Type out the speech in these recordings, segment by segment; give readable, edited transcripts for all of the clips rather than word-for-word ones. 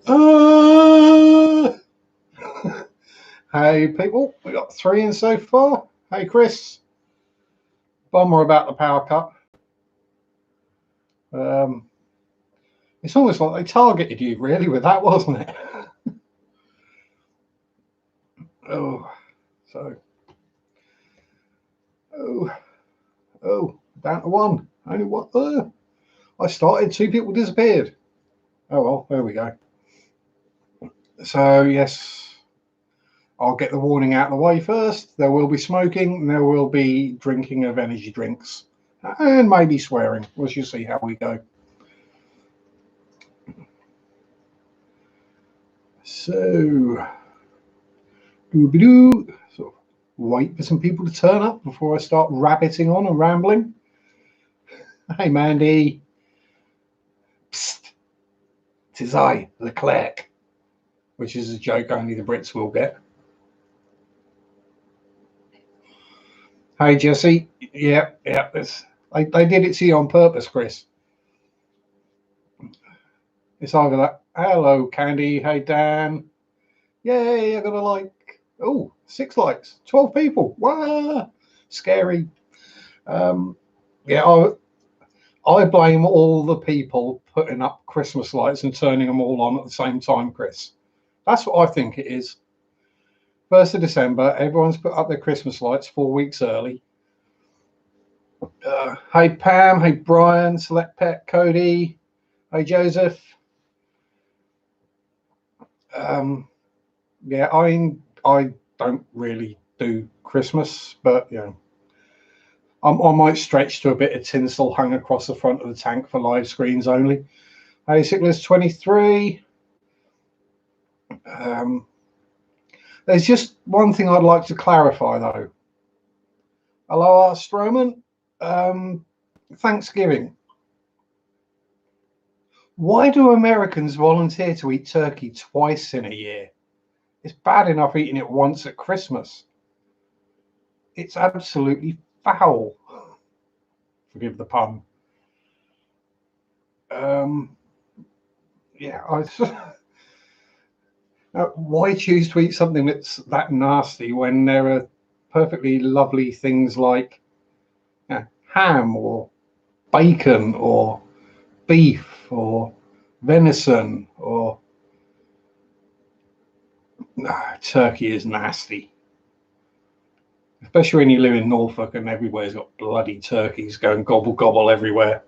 Uh, hey people, we got 3 in so far. Hey Chris, bummer about the power cut. It's almost like they targeted you really with that, wasn't it? Oh, so down to 1. Only one. I started, 2 people disappeared. Oh well, there we go. So yes, I'll get the warning out of the way first. There will be smoking, and there will be drinking of energy drinks, and maybe swearing. We'll just see how we go. So, so wait for some people to turn up before I start rabbiting on and rambling. Hey Mandy. Psst. 'Tis I, the clerk. Which is a joke only the Brits will get. Hey Jesse. Yeah. They did it to you on purpose, Chris. It's either that. Hello, Candy. Hey, Dan. Yay, I got a like. Oh, 6 likes. 12 people. Wow. Scary. Yeah, I blame all the people putting up Christmas lights and turning them all on at the same time, Chris. That's what I think it is. 1st of December, everyone's put up their Christmas lights 4 weeks early. Hey, Pam. Hey, Brian. Select Pet. Cody. Hey, Joseph. Yeah, I don't really do Christmas, but you know, I might stretch to a bit of tinsel hung across the front of the tank for live screens only. Hey, Sickless 23. There's just one thing I'd like to clarify though. Hello, Art Stroman. Thanksgiving. Why do Americans volunteer to eat turkey twice in a year? It's bad enough eating it once at Christmas. It's absolutely foul. Forgive the pun. Yeah, why choose to eat something that's that nasty when there are perfectly lovely things like ham or bacon or beef or venison or turkey is nasty. Especially when you live in Norfolk and everywhere's got bloody turkeys going gobble gobble everywhere.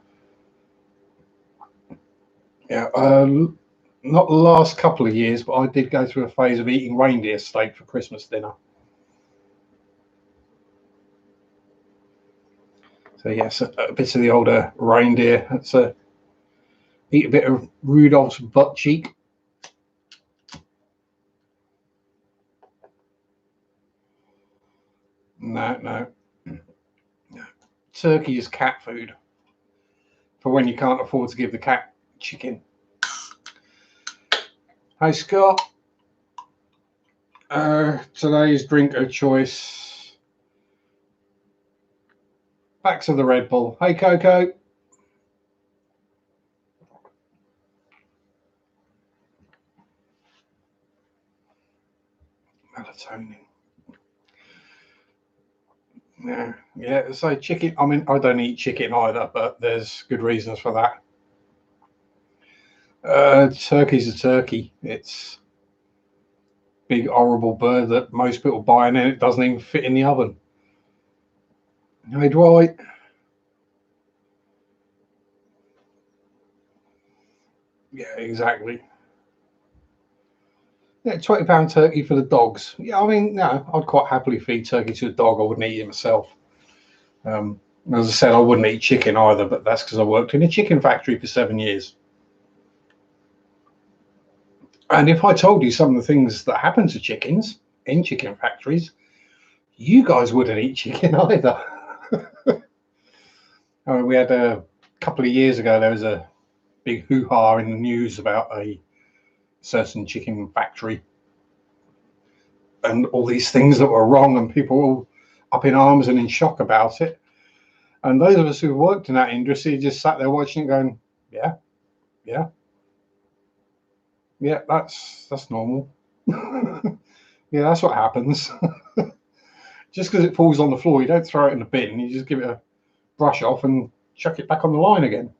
Yeah, not the last couple of years, but I did go through a phase of eating reindeer steak for Christmas dinner. So yes, a bit of the older reindeer. That's eat a bit of Rudolph's butt cheek. No. Turkey is cat food for when you can't afford to give the cat chicken. Hey Scott. Today's drink of choice. Back to the Red Bull. Hey Coco. Melatonin. Yeah. So chicken. I mean, I don't eat chicken either, but there's good reasons for that. Turkey's a turkey. It's a big horrible bird that most people buy, and then it doesn't even fit in the oven. Hey Dwight. Yeah, exactly. Yeah, £20 turkey for the dogs. Yeah, I mean, no, I'd quite happily feed turkey to a dog. I wouldn't eat it myself. As I said, I wouldn't eat chicken either, but that's because I worked in a chicken factory for 7 years. And if I told you some of the things that happen to chickens in chicken factories, you guys wouldn't eat chicken either. I mean, we had a couple of years ago, there was a big hoo-ha in the news about a certain chicken factory and all these things that were wrong, and people were all up in arms and in shock about it. And those of us who worked in that industry just sat there watching it going, yeah. Yeah, that's normal. Yeah, that's what happens. Just because it falls on the floor, you don't throw it in the bin. You just give it a brush off and chuck it back on the line again.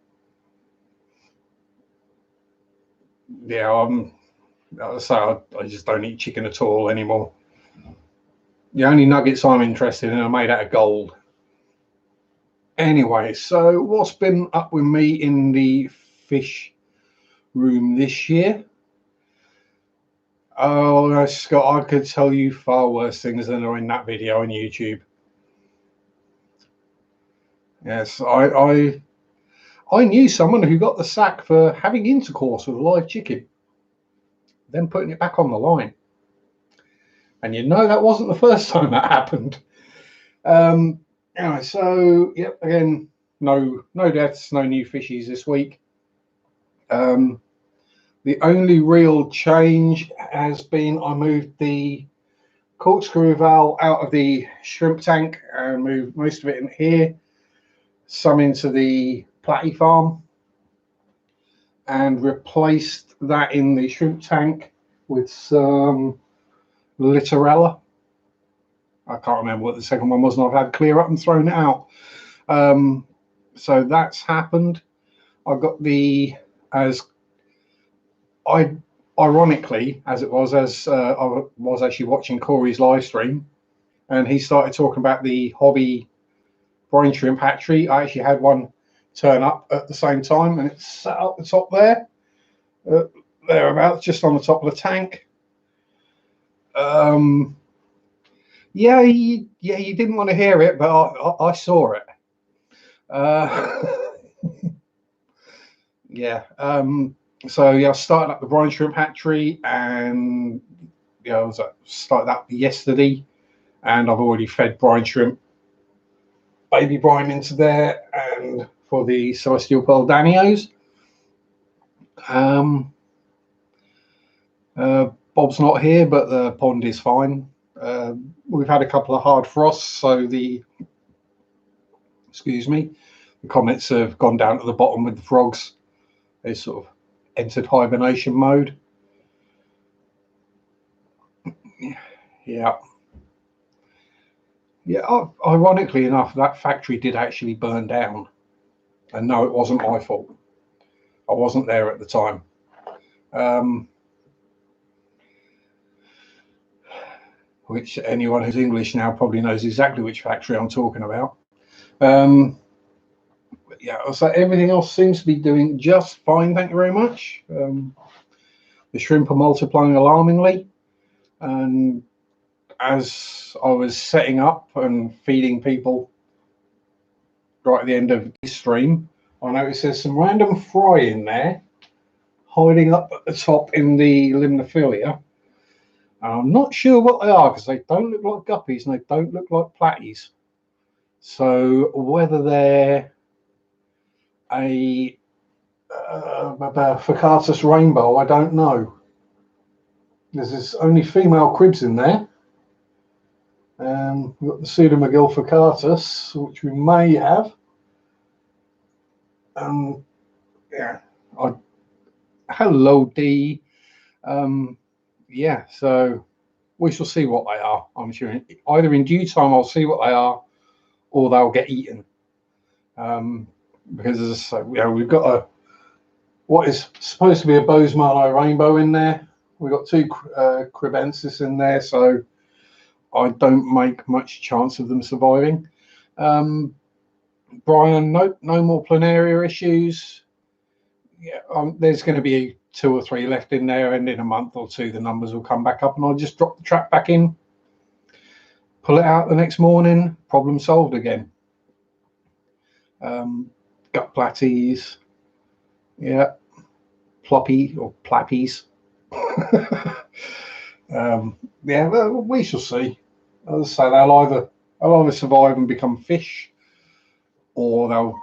Yeah, so I just don't eat chicken at all anymore. The only nuggets I'm interested in are made out of gold. Anyway, so what's been up with me in the fish room this year? Oh, no, Scott, I could tell you far worse things than are in that video on YouTube. Yes, I knew someone who got the sack for having intercourse with a live chicken, then putting it back on the line. And you know that wasn't the first time that happened. Anyway, so yep, again, no deaths, no new fishies this week. The only real change has been I moved the corkscrew valve out of the shrimp tank and moved most of it in here, some into the platy farm, and replaced that in the shrimp tank with some Littorella. I can't remember what the second one was, and I've had clear up and thrown it out. So that's happened. I got the, as I ironically, as it was, as I was actually watching Corey's live stream, and he started talking about the hobby brine shrimp hatchery. I actually had one turn up at the same time, and it's sat up the top there, thereabouts, just on the top of the tank. Yeah, you didn't want to hear it, but I saw it. Yeah. So yeah, I started up the brine shrimp hatchery, and yeah, I was started that yesterday, and I've already fed brine shrimp, baby brine into there, and for the celestial pearl danios. Bob's not here, but the pond is fine. We've had a couple of hard frosts, so the comets have gone down to the bottom with the frogs. They sort of entered hibernation mode. Yeah. Ironically enough, that factory did actually burn down, and no, it wasn't my fault. I wasn't there at the time. Which anyone who's English now probably knows exactly which factory I'm talking about. Yeah, so everything else seems to be doing just fine, thank you very much. The shrimp are multiplying alarmingly, and as I was setting up and feeding people right at the end of this stream, I noticed there's some random fry in there hiding up at the top in the limnophilia. And I'm not sure what they are, because they don't look like guppies and they don't look like platies. So whether they're a Fucatus rainbow, I don't know. There's only female cribs in there. We've got the Pseudomagil Fucatus, which we may have. Yeah. Hello, D. Yeah, so we shall see what they are. I'm sure either in due time I'll see what they are, or they'll get eaten. Because as I say, we've got what is supposed to be a Bozeman rainbow in there. We've got two cribensis in there, so I don't make much chance of them surviving. Brian, no more planaria issues. Yeah, there's going to be 2 or 3 left in there, and in a month or 2 the numbers will come back up, and I'll just drop the trap back in, pull it out the next morning, problem solved again. Gut platies, yeah, ploppy or plappies. Yeah, well, we shall see. As I say, they'll either survive and become fish, or they'll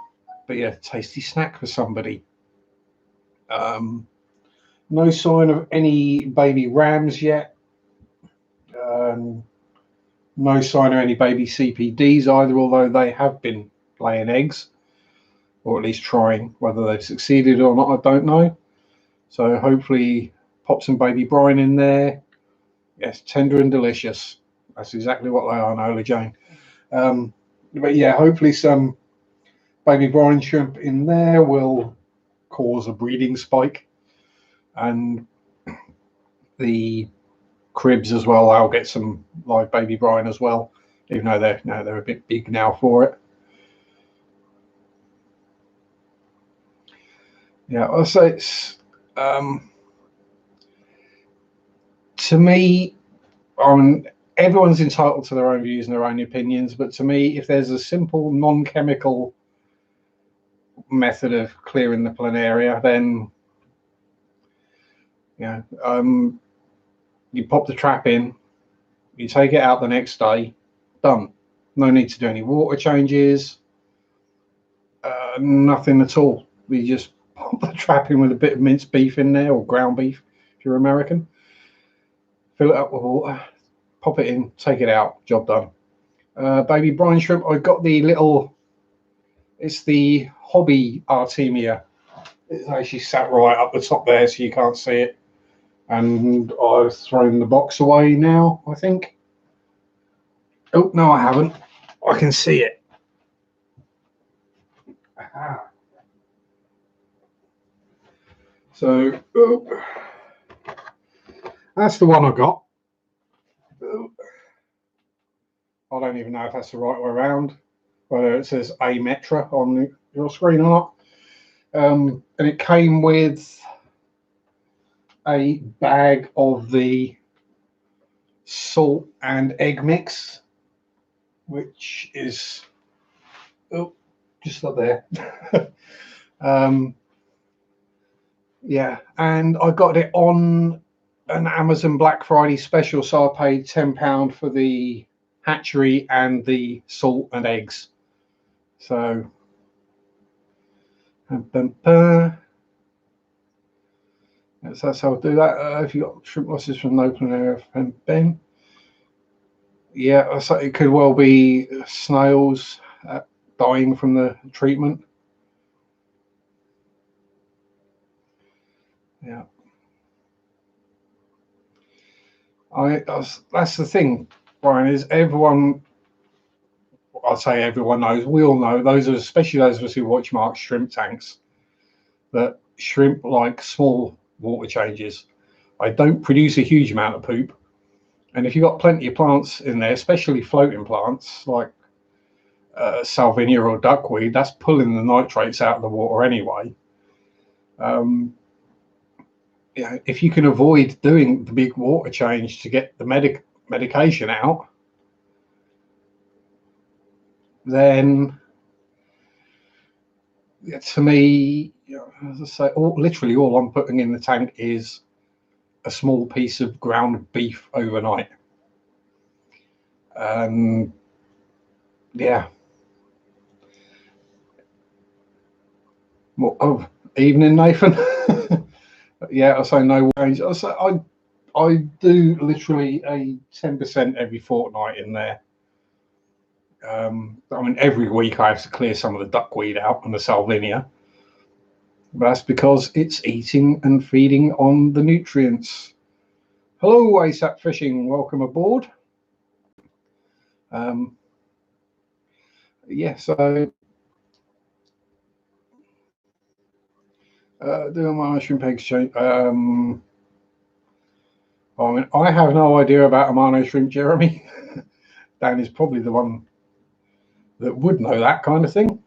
be a tasty snack for somebody. No sign of any baby rams yet. No sign of any baby CPDs either, although they have been laying eggs, or at least trying. Whether they've succeeded or not, I don't know. So hopefully pop some baby brine in there. Yes, tender and delicious. That's exactly what they are, Nola Jane. But yeah, hopefully some baby brine shrimp in there will cause a breeding spike, and the cribs as well, I'll get some live baby brine as well, even though they're a bit big now for it. Yeah, I'll say it's to me, everyone's entitled to their own views and their own opinions, but to me, if there's a simple non-chemical method of clearing the planaria, then you pop the trap in, you take it out the next day, done. No need to do any water changes, nothing at all. We just pop the trap in with a bit of minced beef in there, or ground beef if you're American, fill it up with water, pop it in, take it out, job done. Baby brine shrimp, I got the little, it's the Hobby Artemia. It's actually sat right up the top there so you can't see it, and I've thrown the box away now, I think. Oh no, I haven't. I can see it. Aha. So that's the one I got. I don't even know if that's the right way around, whether it says A Metra on your screen or not. And it came with a bag of the salt and egg mix, which is just up there. Yeah, and I got it on an Amazon Black Friday special, so I paid £10 for the hatchery and the salt and eggs. So that's how I'll do that. If you've got shrimp losses from no planaria from Ben, yeah, so it could well be snails dying from the treatment. Yeah, that's the thing, Brian, is everyone, I'd say everyone knows, we all know, those are especially those of us who watch Mark's shrimp tanks, that shrimp like small water changes. They don't produce a huge amount of poop, and if you've got plenty of plants in there, especially floating plants like salvinia or duckweed, that's pulling the nitrates out of the water anyway. If you can avoid doing the big water change to get the medication out, then to me, as I say, literally all I'm putting in the tank is a small piece of ground beef overnight. Yeah. Well, oh, evening, Nathan. Yeah, I say no change. I do literally a 10% every fortnight in there. I mean, every week I have to clear some of the duckweed out and the salvinia. But that's because it's eating and feeding on the nutrients. Hello, ASAP Fishing. Welcome aboard. Yeah, so doing my mushroom peg exchange. I mean, I have no idea about Amano shrimp, Jeremy. Dan is probably the one that would know that kind of thing.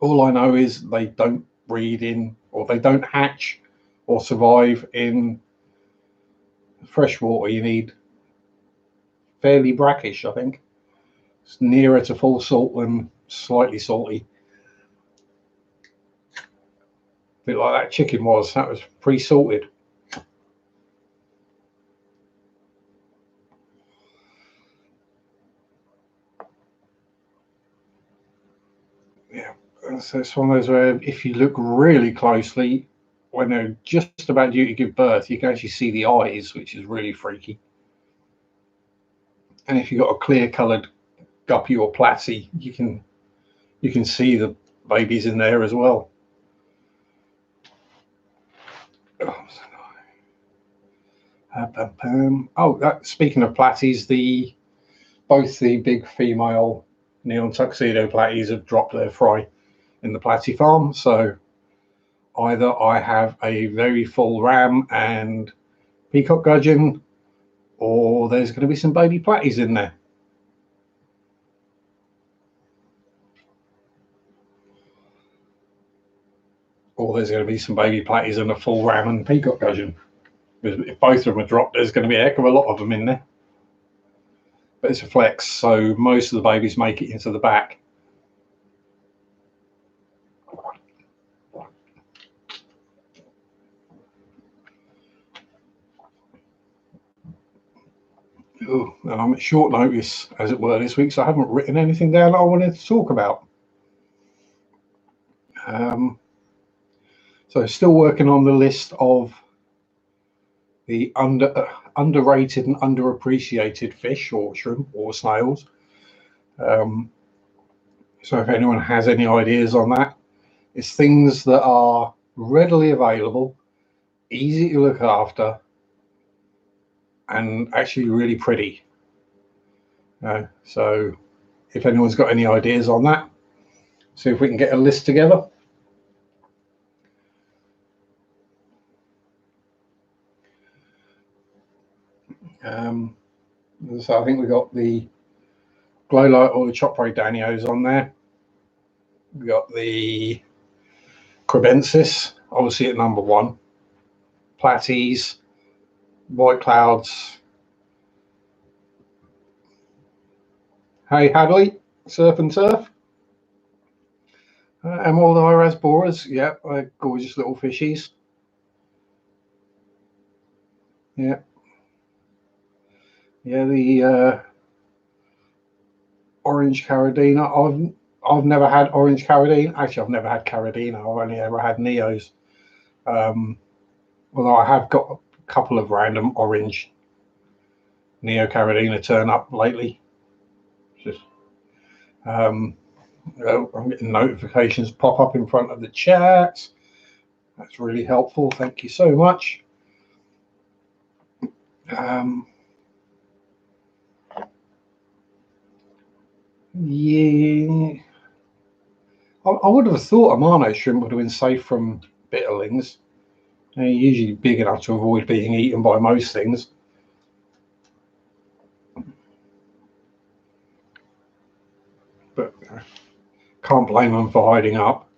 All I know is they don't breed in, or they don't hatch or survive in freshwater. You need fairly brackish, I think. It's nearer to full salt than slightly salty. A bit like that chicken was. That was pre-salted. Yeah, so it's one of those where if you look really closely, when they're just about due to give birth, you can actually see the eyes, which is really freaky. And if you've got a clear-coloured guppy or platy, you can see the babies in there as well. Oh, Speaking of platies, both the big female neon tuxedo platies have dropped their fry in the platy farm. So either I have a very full ram and peacock gudgeon, or there's going to be some baby platies in there. Or there's going to be some baby platies and a full ram and peacock gudgeon. If both of them are dropped, there's going to be a heck of a lot of them in there. But it's a flex, so most of the babies make it into the back. Ooh, and I'm at short notice, as it were, this week, so I haven't written anything down that I wanted to talk about. So still working on the list of the underrated and underappreciated fish or shrimp or snails. So if anyone has any ideas on that, it's things that are readily available, easy to look after, and actually really pretty. So if anyone's got any ideas on that, see if we can get a list together. So I think we got the glow light or the chopray danios on there. We got the crebensis, obviously at number 1. Platies, white clouds. Hey Hadley, surf and turf. Emerald iris borers, yeah, gorgeous little fishies. Yeah, the orange caradina. I've never had orange caradina. Actually, I've never had caradina. I've only ever had neos. Although I have got a couple of random orange neo caradina turn up lately. Just I'm getting notifications pop up in front of the chat. That's really helpful. Thank you so much. Yeah, I would have thought a Marno shrimp would have been safe from bitterlings. They're usually big enough to avoid being eaten by most things. But can't blame them for hiding up.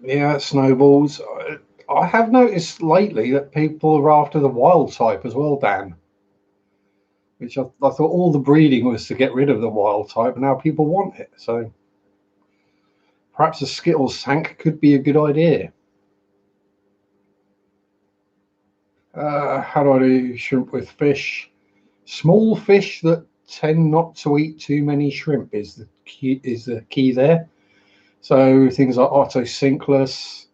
Yeah, snowballs. I have noticed lately that people are after the wild type as well, Dan. Which I thought all the breeding was to get rid of the wild type, and now people want it. So perhaps a Skittles tank could be a good idea. How do I do shrimp with fish? Small fish that tend not to eat too many shrimp is the key there. So things like Otocinclus.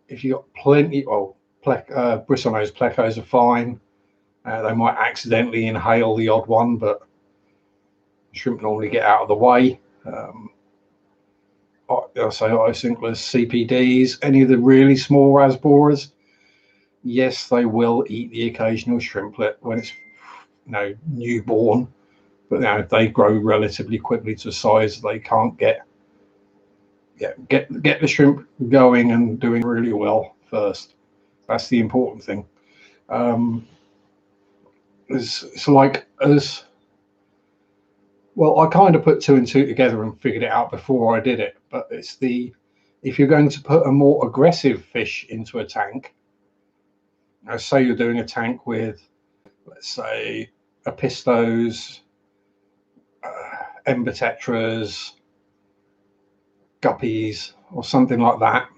If you've got plenty, bristlenose plecos are fine. They might accidentally inhale the odd one, but shrimp normally get out of the way. I'll say Otocinclus, CPDs, any of the really small rasboras. Yes, they will eat the occasional shrimplet when it's newborn, but they grow relatively quickly to a size they can't get the shrimp going and doing really well first. That's the important thing. It's like as well, I kind of put 2 and 2 together and figured it out before I did it, but it's if you're going to put a more aggressive fish into a tank, say you're doing a tank with, let's say, apistos, embotetras, guppies, or something like that.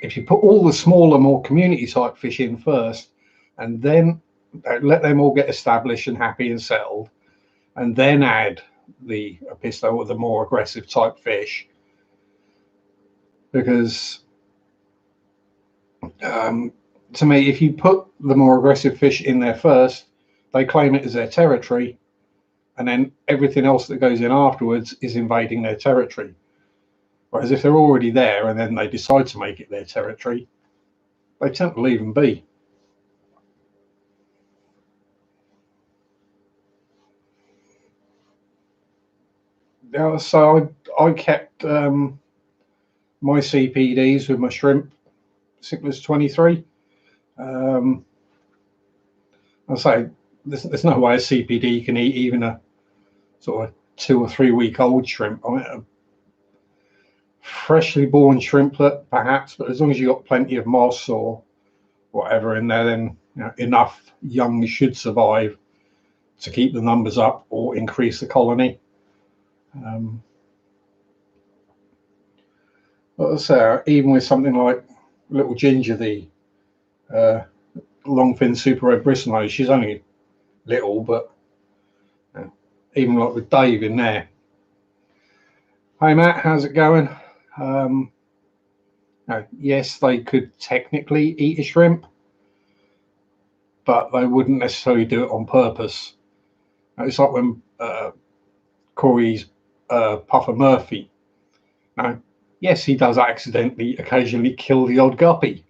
If you put all the smaller, more community type fish in first, and then let them all get established and happy and settled, and then add the apisto or the more aggressive type fish, because to me, if you put the more aggressive fish in there first, they claim it as their territory, and then everything else that goes in afterwards is invading their territory. Whereas if they're already there and then they decide to make it their territory, they tend to leave them be. Now, so I kept my CPDs with my shrimp Cichlids 23. I say there's no way a CPD can eat even a sort of 2 or 3 week old shrimp. I mean, a freshly born shrimplet perhaps, but as long as you've got plenty of moss or whatever in there, then enough young should survive to keep the numbers up or increase the colony. But I say, even with something like little Ginger, the longfin super red bristlenose, she's only little, but even like with Dave in there. Hey Matt, how's it going? Yes, they could technically eat a shrimp, but they wouldn't necessarily do it on purpose. It's like when Corey's Puffer Murphy. Now, yes, he does accidentally occasionally kill the odd guppy,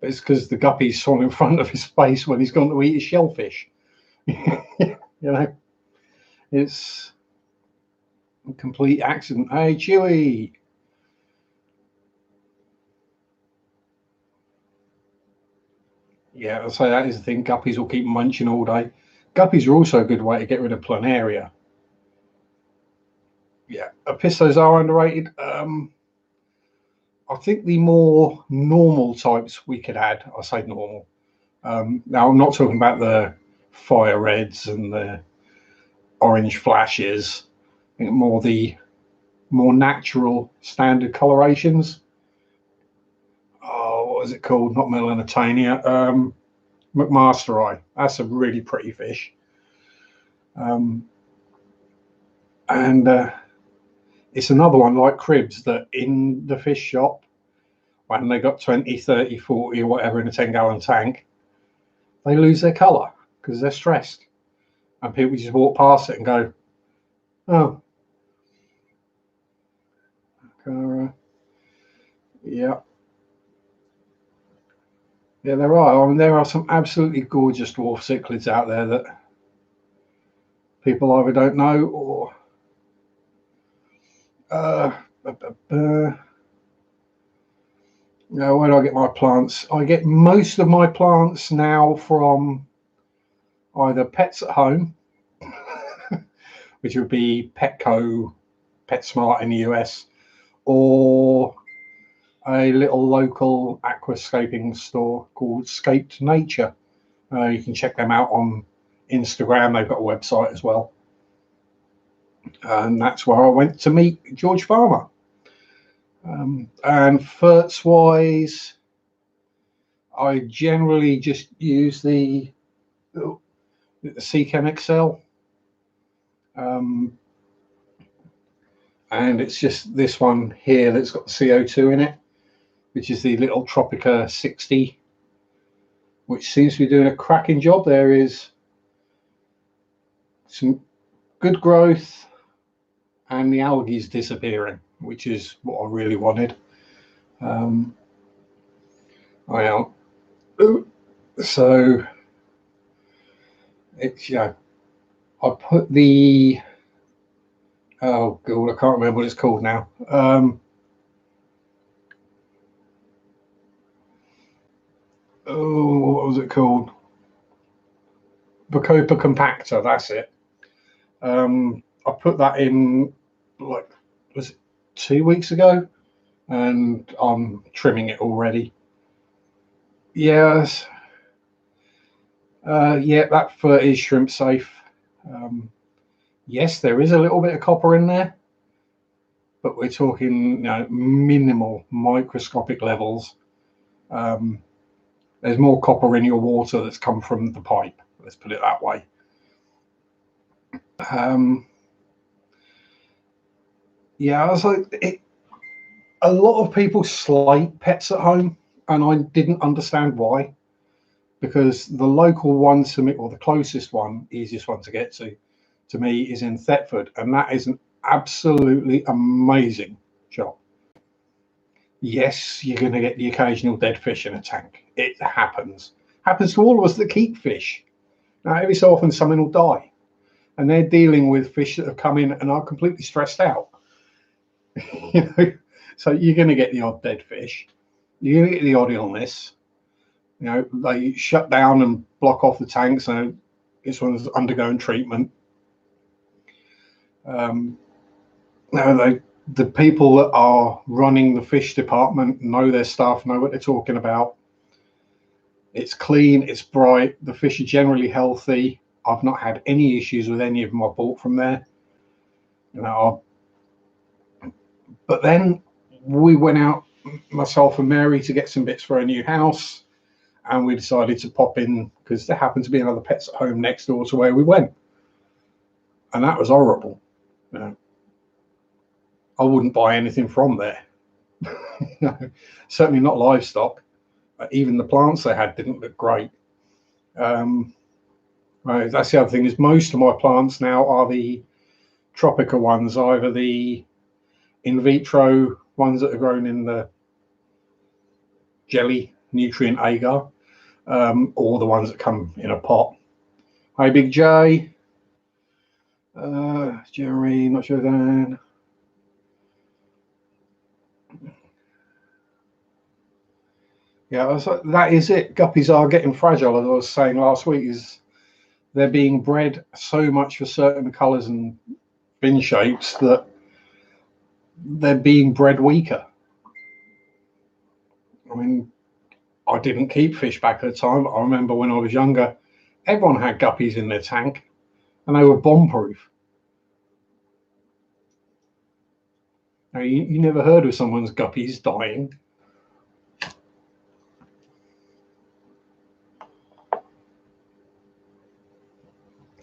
but it's because the guppy's swum in front of his face when he's gone to eat his shellfish. It's a complete accident. Hey, Chewy. Yeah, I'll say that is the thing. Guppies will keep munching all day. Guppies are also a good way to get rid of planaria. Yeah, Apistos are underrated. I think the more normal types we could add, I say normal. Now, I'm not talking about the fire reds and the orange flashes. I think more the more natural standard colorations. Oh, what is it called? Not Melanotania. McMaster Eye. That's a really pretty fish. And it's another one like cribs that in the fish shop, when they got 20, 30, 40 or whatever in a 10-gallon tank, they lose their colour because they're stressed. And people just walk past it and go, oh. Yeah. Yeah, there are. I mean, there are some absolutely gorgeous dwarf cichlids out there that people either don't know or where do I get my plants? I get most of my plants now from either Pets at Home, which would be Petco, PetSmart in the US, or a little local aquascaping store called Scaped Nature. You can check them out on Instagram. They've got a website as well. And that's where I went to meet George Farmer. And ferts wise, I generally just use the Seachem XL. And it's just this one here that's got the CO2 in it, which is the little Tropica 60, which seems to be doing a cracking job. There is some good growth and the algae is disappearing, which is what I really wanted. So it's, I put the, oh god, I can't remember what it's called now. What was it called? Bacopa compactor, that's it. I put that in, like, was it 2 weeks ago? And I'm trimming it already. Yes. Yeah, that fert is shrimp safe. Yes, there is a little bit of copper in there, but we're talking minimal, microscopic levels. There's more copper in your water that's come from the pipe. Let's put it that way. Yeah, I was like, a lot of people slate Pets at Home, and I didn't understand why. Because the local one to me, or the closest one, easiest one to get to to me is in Thetford, and that is an absolutely amazing shop. Yes, you're going to get the occasional dead fish in a tank. It happens. Happens to all of us that keep fish. Now, every so often something will die, and they're dealing with fish that have come in and are completely stressed out. You know, so you're going to get the odd dead fish. You're going to get the odd illness. You know, they shut down and block off the tank, so this one's undergoing treatment. No, the people that are running the fish department know their stuff, know what they're talking about. It's clean, it's bright, the fish are generally healthy. I've not had any issues with any of them I bought from there. You know, but then we went out, myself and Mary, to get some bits for a new house, and we decided to pop in because there happened to be another Pets at Home next door to where we went, and that was horrible. You know, I wouldn't buy anything from there. No, certainly not livestock. Even the plants they had didn't look great. Right, that's the other thing, is most of my plants now are the tropical ones, either the in vitro ones that are grown in the jelly nutrient agar, or the ones that come in a pot. Hi, Big J. Jeremy, not sure then. Yeah, that is it. Guppies are getting fragile, as I was saying last week. Is they're being bred so much for certain colours and fin shapes that they're being bred weaker. I mean, I didn't keep fish back at the time. I remember when I was younger, everyone had guppies in their tank, and they were bomb-proof. Now, you never heard of someone's guppies dying.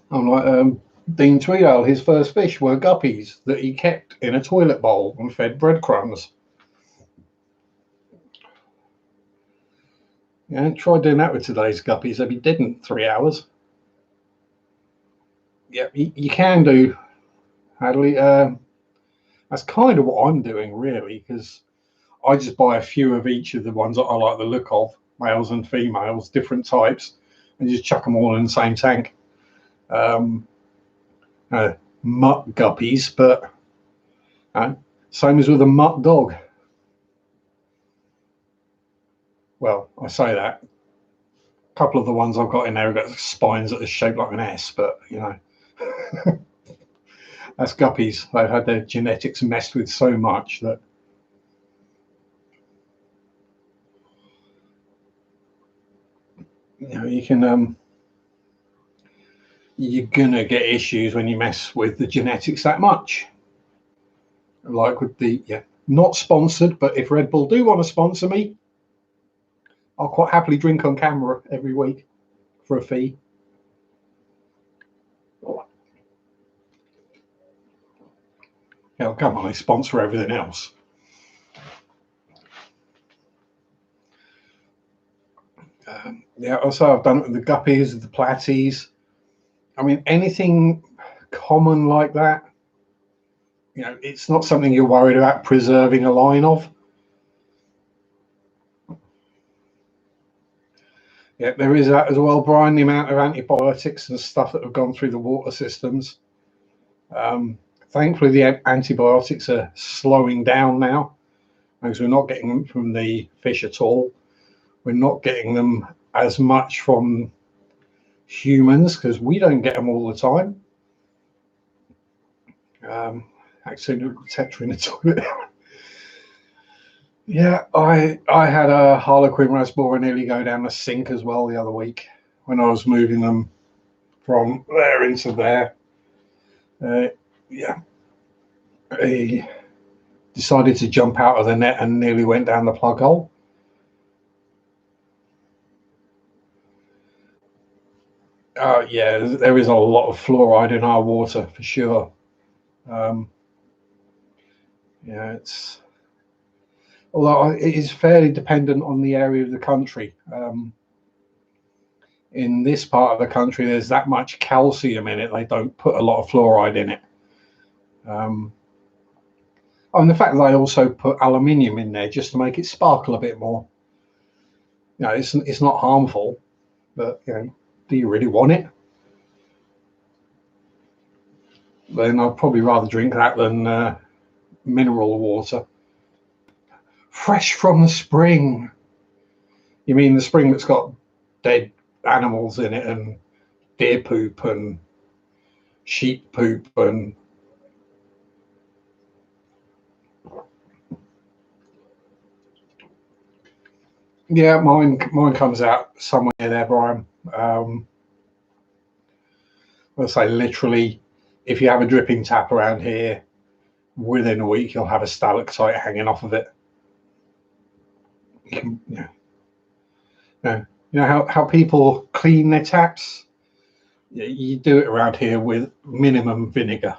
I'm like Dean Tweedale, his first fish were guppies that he kept in a toilet bowl and fed breadcrumbs. Yeah, try doing that with today's guppies. They'd be dead in 3 hours. Yeah, you can do, Hadley. That's kind of what I'm doing, really, because I just buy a few of each of the ones that I like the look of, males and females, different types, and just chuck them all in the same tank. Mutt guppies, but same as with a mutt dog. Well, I say that. A couple of the ones I've got in there have got spines that are shaped like an S, but you know, that's guppies. They've had their genetics messed with so much that you know, you can you're gonna get issues when you mess with the genetics that much. Like with the not sponsored, but if Red Bull do want to sponsor me, I'll quite happily drink on camera every week for a fee. Yeah, come on, they sponsor everything else. Also I've done it with the guppies, the platies. I mean, anything common like that, you know, it's not something you're worried about preserving a line of. Yeah, there is that as well, Brian, the amount of antibiotics and stuff that have gone through the water systems. Thankfully, the antibiotics are slowing down now, because we're not getting them from the fish at all. We're not getting them as much from humans, because we don't get them all the time. Actually, protector in the toilet. Yeah, I had a Harlequin Rasbora nearly go down the sink as well the other week when I was moving them from there into there. Yeah, he decided to jump out of the net and nearly went down the plug hole. Yeah, there is a lot of fluoride in our water for sure. Yeah, it's, although it is fairly dependent on the area of the country. in this part of the country there's that much calcium in it, they don't put a lot of fluoride in it. And the fact that they also put aluminium in there just to make it sparkle a bit more. It's not harmful, but do you really want it? Then I'd probably rather drink that than mineral water. Fresh from the spring. You mean the spring that's got dead animals in it and deer poop and sheep poop and yeah, mine comes out somewhere there, Brian. I'll say literally, if you have a dripping tap around here, within a week you'll have a stalactite hanging off of it. You know how people clean their taps? You do it around here with minimum vinegar.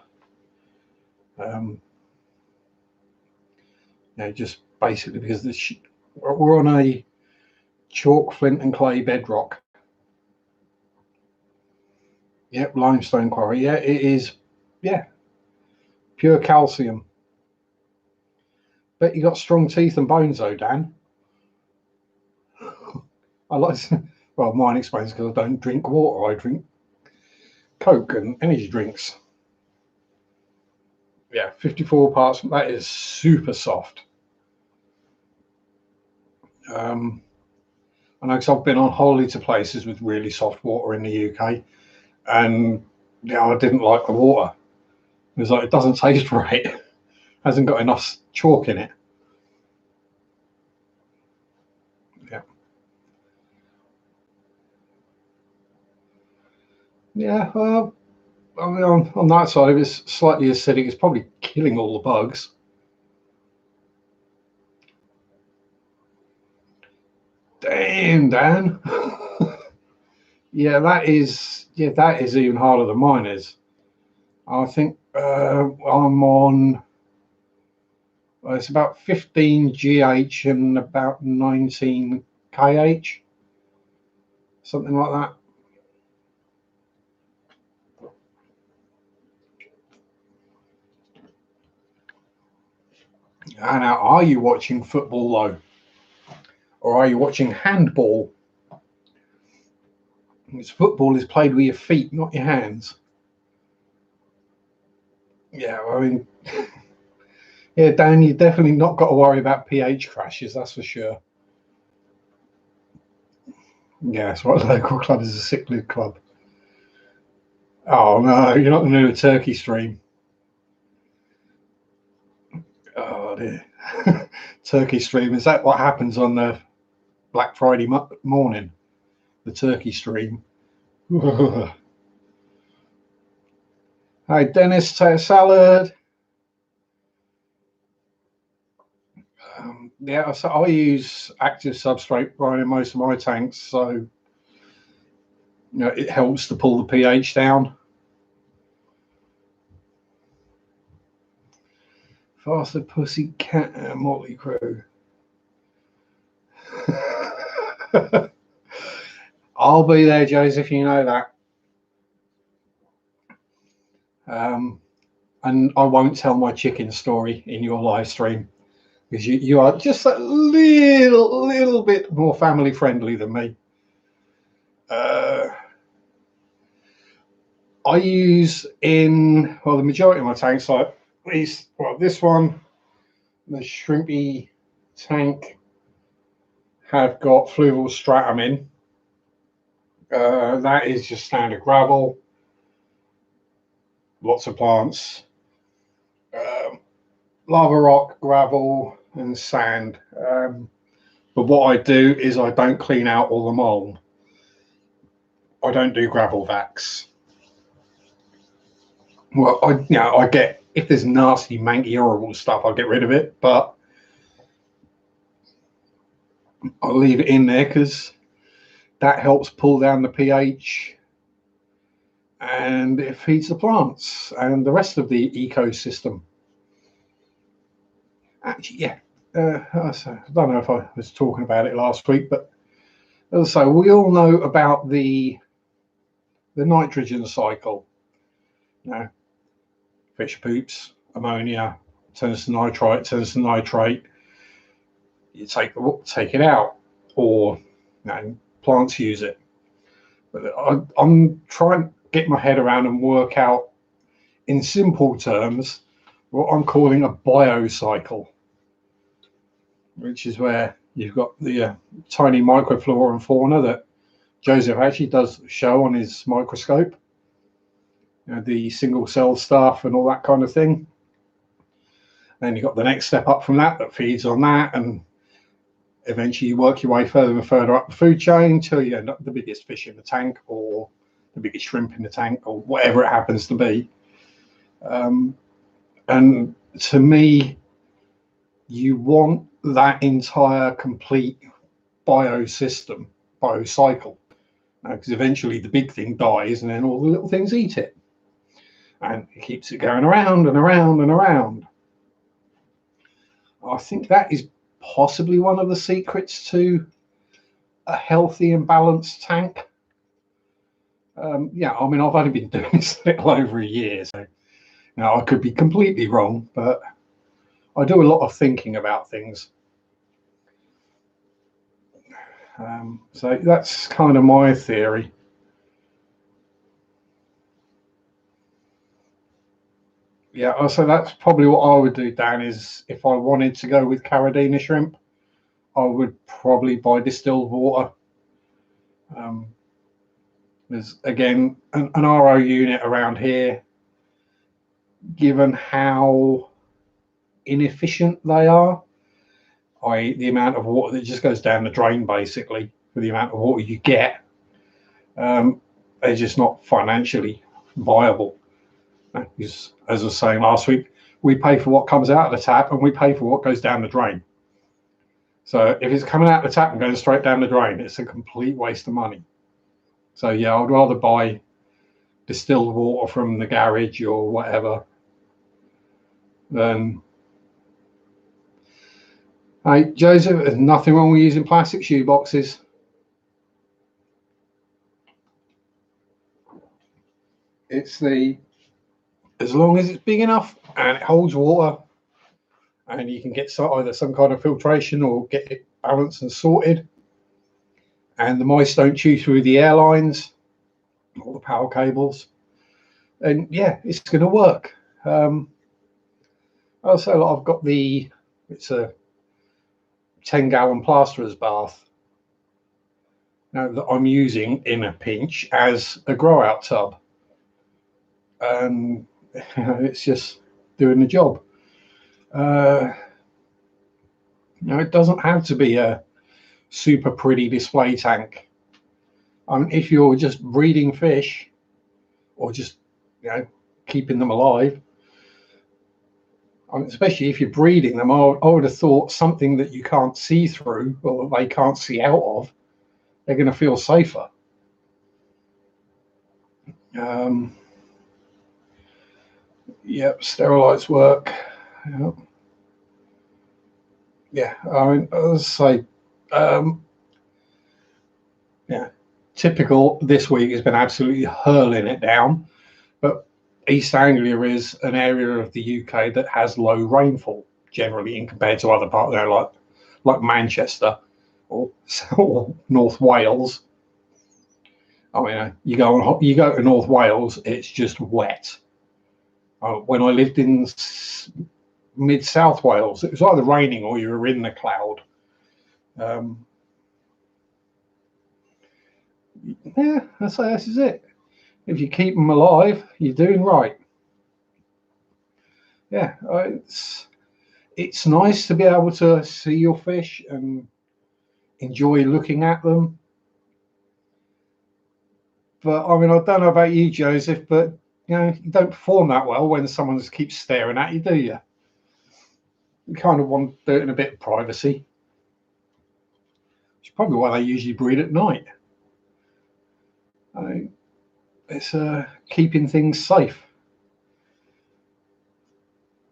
Just basically because we're on a chalk, flint and clay bedrock. Yep, limestone quarry. Yeah, it is. Yeah, pure calcium. Bet you got strong teeth and bones though, Dan. I like. Well, mine explains because I don't drink water. I drink Coke and energy drinks. Yeah, 54 parts. That is super soft. I know because I've been on holiday to places with really soft water in the UK, and I didn't like the water. It was like, it doesn't taste right. It hasn't got enough chalk in it. Yeah. Yeah, well, I mean, on that side, if it's slightly acidic, it's probably killing all the bugs. Damn, Dan. Yeah, that is even harder than mine is. I think I'm on. Well, it's about 15 GH and about 19 KH, something like that. And now, are you watching football though, or are you watching handball? Because football is played with your feet, not your hands. Yeah, I mean, yeah, Dan, you definitely not got to worry about pH crashes, that's for sure. Yeah, that's what local club is, a cichlid club. Oh no, you're not going to do a turkey stream. Oh dear. Turkey stream, is that what happens on the Black Friday morning? The turkey stream. Hi, Dennis, salad. Yeah, so I use active substrate, Brian, in most of my tanks, so it helps to pull the pH down. Faster pussy cat and Motley Crue. I'll be there, Joseph, you know that. And I won't tell my chicken story in your live stream because you are just a little bit more family friendly than me. I use the majority of my tanks, like this one, the shrimpy tank, have got fluvial stratum in. That is just standard gravel, lots of plants, lava rock, gravel, and sand. But what I do is I don't clean out all the mold. I don't do gravel vacs. Well, I get, if there's nasty, manky, horrible stuff, I'll get rid of it, but I'll leave it in there because that helps pull down the pH and it feeds the plants and the rest of the ecosystem. Actually, yeah, I don't know if I was talking about it last week, but So we all know about the nitrogen cycle. You know, fish poops, ammonia, turns to nitrite, turns to nitrate. You take it out, or plants use it. But I'm trying to get my head around and work out, in simple terms, what I'm calling a biocycle, which is where you've got the tiny microflora and fauna that Joseph actually does show on his microscope, the single cell stuff and all that kind of thing. Then you've got the next step up from that feeds on that, and eventually you work your way further and further up the food chain until you end up the biggest fish in the tank, or the biggest shrimp in the tank, or whatever it happens to be. And to me, you want that entire complete biocycle, because eventually the big thing dies and then all the little things eat it, and it keeps it going around and around and around. I think that is possibly one of the secrets to a healthy and balanced tank. Yeah, I mean, I've only been doing this a little over a year, so now I could be completely wrong, but I do a lot of thinking about things. So that's kind of my theory. Yeah, so that's probably what I would do, Dan, is if I wanted to go with Caradina shrimp, I would probably buy distilled water. There's, again, an RO unit around here, given how inefficient they are, i.e. the amount of water that just goes down the drain, basically, for the amount of water you get, they're just not financially viable. Because, as I was saying last week, we pay for what comes out of the tap and we pay for what goes down the drain. So if it's coming out the tap and going straight down the drain, it's a complete waste of money. So yeah, I'd rather buy distilled water from the garage or whatever than. Hey, Joseph, there's nothing wrong with using plastic shoe boxes. It's as long as it's big enough and it holds water, and you can get either some kind of filtration or get it balanced and sorted, and the mice don't chew through the air lines or the power cables, and yeah, it's going to work. Also, I've got it's a 10-gallon plasterer's bath now that I'm using in a pinch as a grow out tub, and it's just doing the job. It doesn't have to be a super pretty display tank. If you're just breeding fish or just keeping them alive, especially if you're breeding them, I would have thought something that you can't see through or they can't see out of, they're going to feel safer. Yep, sterilites work. Yeah, I mean, as I say, yeah, typical this week has been absolutely hurling it down, but East Anglia is an area of the UK that has low rainfall generally, in compared to other parts, like Manchester or North Wales. I mean, you go to North Wales, it's just wet. When I lived in mid South Wales, it was either raining or you were in the cloud. Yeah, I say this is it. If you keep them alive, you're doing right. Yeah, it's nice to be able to see your fish and enjoy looking at them. But I mean, I don't know about you, Joseph, but you don't perform that well when someone just keeps staring at you, do you? You kind of want to do it in a bit of privacy. It's probably why they usually breed at night. It's keeping things safe.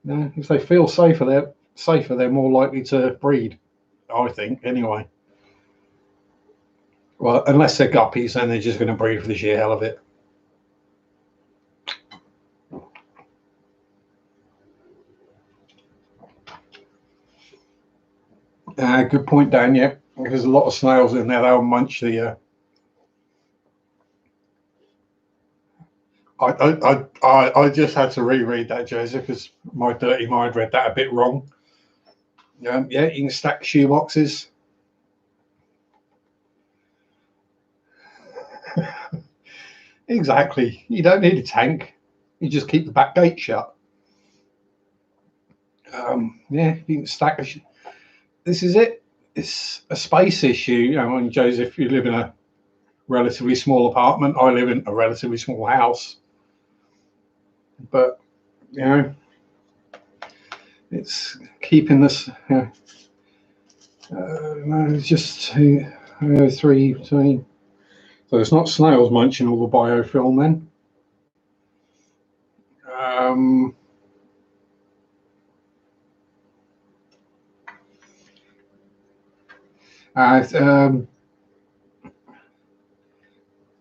If they feel safer, they're more likely to breed, I think, anyway. Well, unless they're guppies, then they're just going to breed for the sheer hell of it. Good point, Dan. Yeah, there's a lot of snails in there. They'll munch the. I just had to reread that, Joseph, because my dirty mind read that a bit wrong. Yeah, you can stack shoe boxes. Exactly. You don't need a tank. You just keep the back gate shut. Yeah, you can stack. This is it. It's a space issue. I mean, Joseph, you live in a relatively small apartment. I live in a relatively small house. But, it's keeping this. No, it's just 3. So it's not snails munching all the biofilm then.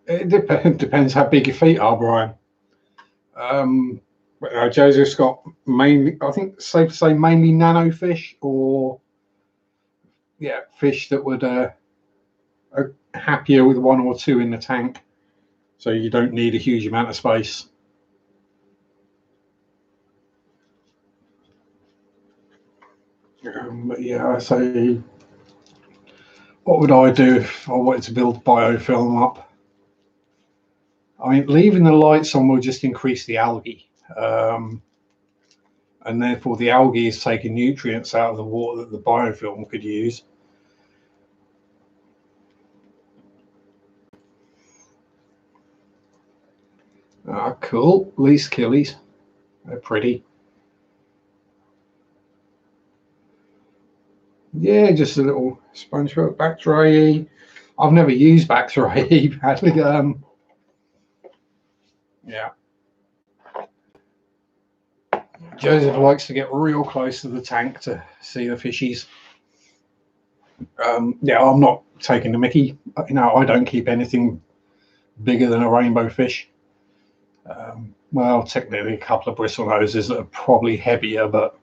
It depends how big your feet are, Brian. Joseph's got mainly, I think, safe to say, mainly nano fish, or fish that would are happier with 1 or 2 in the tank, so you don't need a huge amount of space. But yeah, so what would I do if I wanted to build biofilm up? I mean, leaving the lights on will just increase the algae, and therefore the algae is taking nutrients out of the water that the biofilm could use. Cool. Least killies. They're pretty. Yeah, just a little sponge hook, Bacteria. I've never used Bacteria, badly. Yeah. Joseph likes to get real close to the tank to see the fishies. Yeah, I'm not taking the mickey. I don't keep anything bigger than a rainbow fish. Well, technically a couple of bristle noses that are probably heavier, but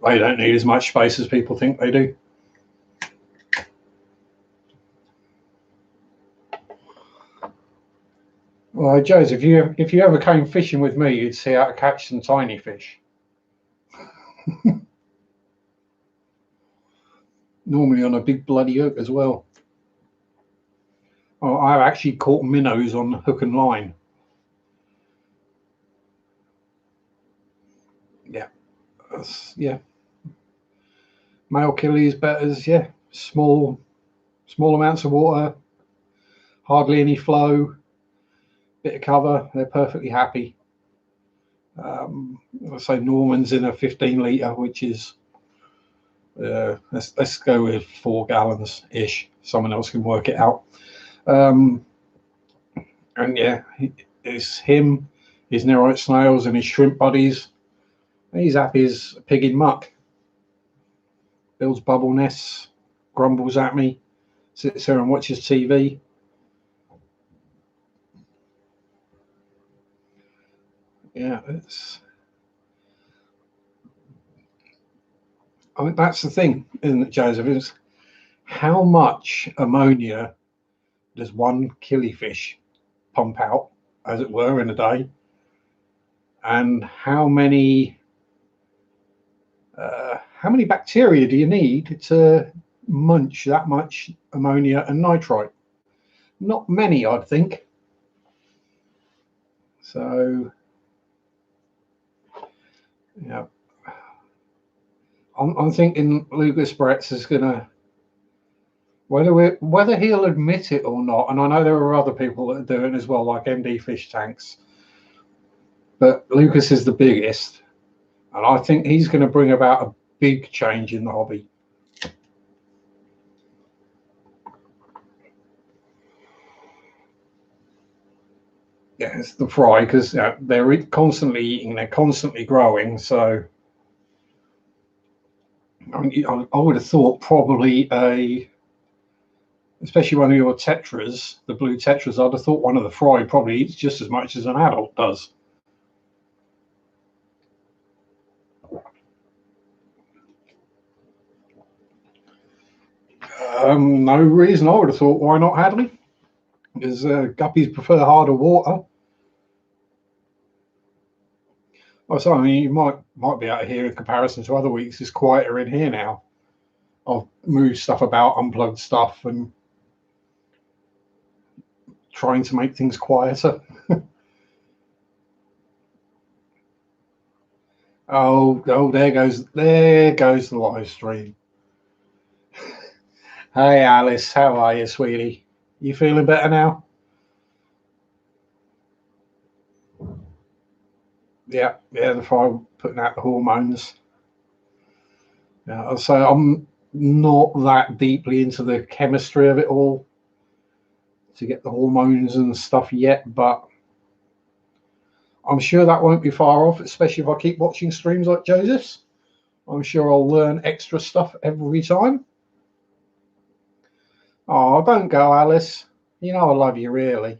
they don't need as much space as people think they do. Well, Joseph, if you ever came fishing with me, you'd see how to catch some tiny fish. Normally on a big bloody hook as well. Oh, I've actually caught minnows on hook and line. Yeah, yeah. Male killies, betters, yeah. Small amounts of water, hardly any flow, bit of cover. They're perfectly happy. I say Norman's in a 15 litre, which is let's go with 4 gallons ish. Someone else can work it out. And yeah, it's him, his Nerite snails, and his shrimp buddies. He's happy as a pig in muck. Builds bubble nests, grumbles at me, sits there and watches TV. Yeah, I mean, that's the thing, isn't it, Joseph? Is how much ammonia does one killifish pump out, as it were, in a day, and how many bacteria do you need to munch that much ammonia and nitrite? Not many, I'd think. So, yeah, I'm thinking Lucas Bretts is gonna, whether he'll admit it or not, and I know there are other people that are doing it as well, like MD Fish Tanks, but Lucas is the biggest, and I think he's going to bring about a big change in the hobby. Yeah, it's the fry, because they're constantly eating, they're constantly growing. So I would have thought probably a especially one of your tetras, the blue tetras. I'd have thought one of the fry probably eats just as much as an adult does. No reason. I would have thought, why not Hadley? Because guppies prefer harder water. Oh, so I mean, you might be able to hear in comparison to other weeks. It's quieter in here now. I've moved stuff about, unplugged stuff, and trying to make things quieter. Oh, there goes the live stream. Hey Alice, how are you, sweetie? You feeling better now? Yeah, the fire putting out the hormones. Yeah, so I'm not that deeply into the chemistry of it all to get the hormones and stuff yet, but I'm sure that won't be far off, especially if I keep watching streams like Joseph's. I'm sure I'll learn extra stuff every time. Oh, don't go, Alice. You know I love you, really.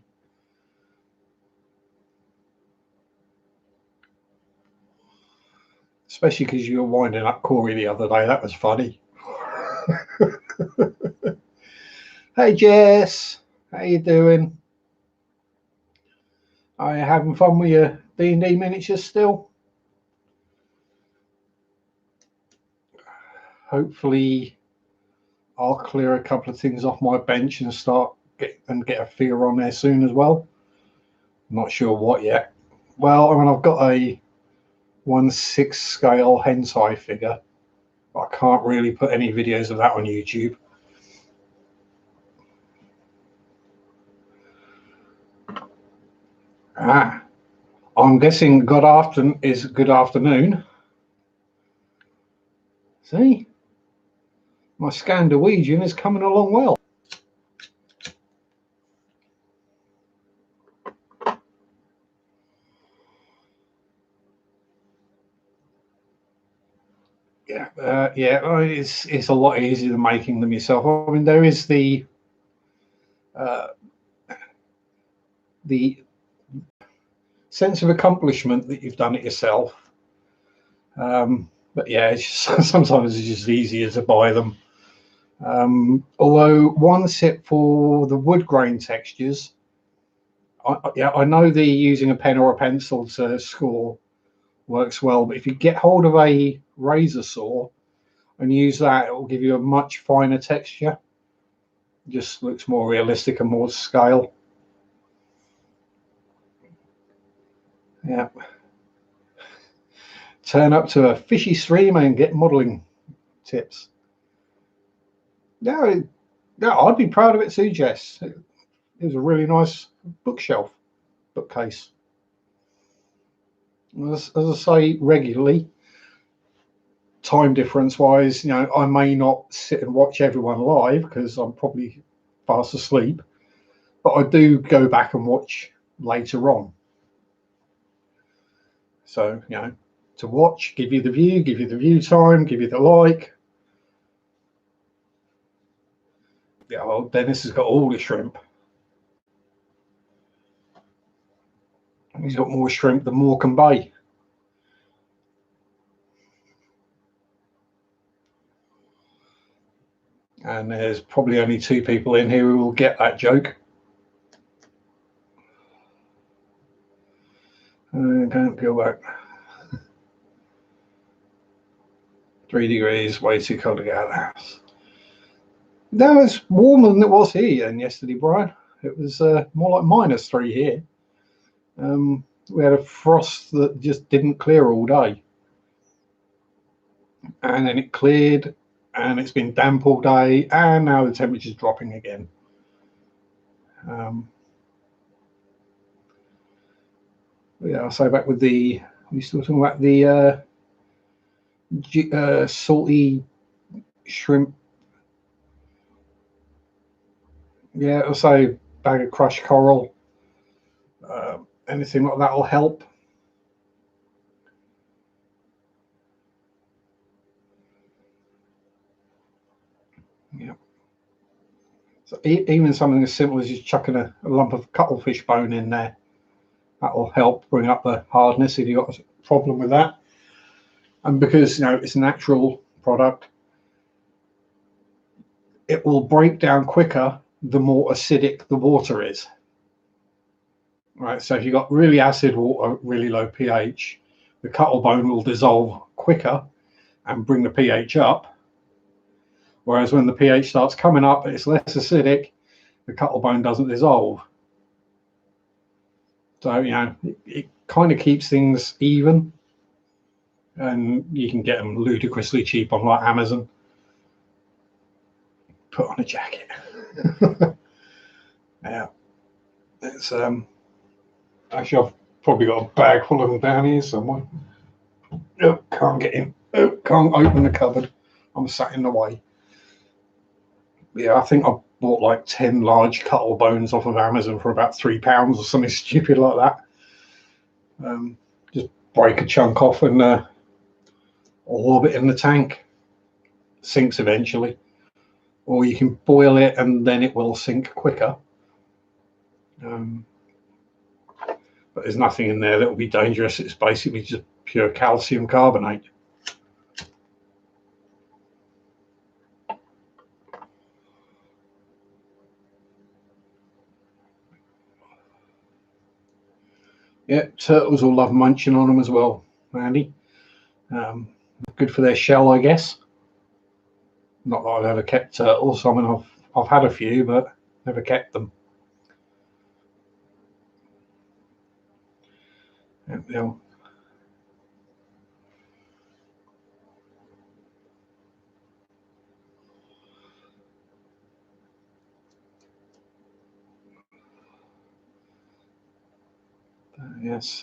Especially because you were winding up Corey the other day. That was funny. Hey, Jess. How you doing? Are you having fun with your D&D miniatures still? Hopefully, I'll clear a couple of things off my bench and get a figure on there soon as well. I'm not sure what yet. Well, I mean, I've got a 1/6 scale hentai figure, but I can't really put any videos of that on YouTube. I'm guessing good afternoon is good afternoon. See, my Scandinavian is coming along well. It's a lot easier than making them yourself. I mean, there is the sense of accomplishment that you've done it yourself. But yeah, sometimes it's just easier to buy them. Although one set for the wood grain textures, I know the using a pen or a pencil to score works well, but if you get hold of a razor saw and use that, it will give you a much finer texture. It just looks more realistic and more scale. Yeah. Turn up to a fishy stream and get modeling tips. Yeah, I'd be proud of it too, Jess. It was a really nice bookcase. As I say regularly, time difference wise, I may not sit and watch everyone live because I'm probably fast asleep, but I do go back and watch later on. So, to watch, give you the view time, give you the like. Yeah, well, Dennis has got all the shrimp. He's got more shrimp than Morecambe Bay. And there's probably only 2 people in here who will get that joke. Don't go back. 3 degrees, way too cold to get out of the house. No, it's warmer than it was here and yesterday, Brian. It was more like -3 here. We had a frost that just didn't clear all day. And then it cleared, and it's been damp all day, and now the temperature's dropping again. Yeah, I'll say back with we still talking about the salty shrimp. Yeah, I'll say bag of crushed coral. Anything like that will help. Yeah. So even something as simple as just chucking a lump of cuttlefish bone in there, that will help bring up the hardness if you've got a problem with that. And because it's a natural product, it will break down quicker the more acidic the water is. Right, so if you've got really acid water, really low pH, the cuttle bone will dissolve quicker and bring the pH up. Whereas when the pH starts coming up, it's less acidic, the cuttle bone doesn't dissolve. So, it kind of keeps things even, and you can get them ludicrously cheap on like Amazon. Put on a jacket. Yeah, it's actually, I've probably got a bag full of them down here somewhere. Oh, can't get in. Oh, can't open the cupboard. I'm sat in the way. Yeah, I think I bought like 10 large cuttle bones off of Amazon for about £3 or something stupid like that. Just break a chunk off and lob it in the tank. Sinks eventually. Or you can boil it and then it will sink quicker. But there's nothing in there that will be dangerous. It's basically just pure calcium carbonate. Yeah, turtles will love munching on them as well, Andy. Good for their shell, I guess. Not that I've ever kept turtles. I mean, I've had a few, but never kept them. Yes.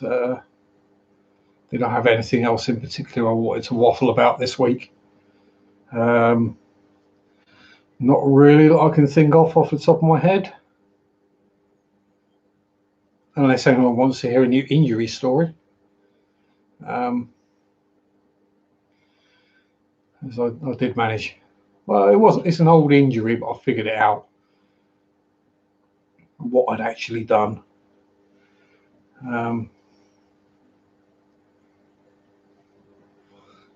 Did I have anything else in particular I wanted to waffle about this week? Not really that I can think of off the top of my head. Unless anyone wants to hear a new injury story. As I did manage. Well, it's an old injury, but I figured it out. What I'd actually done.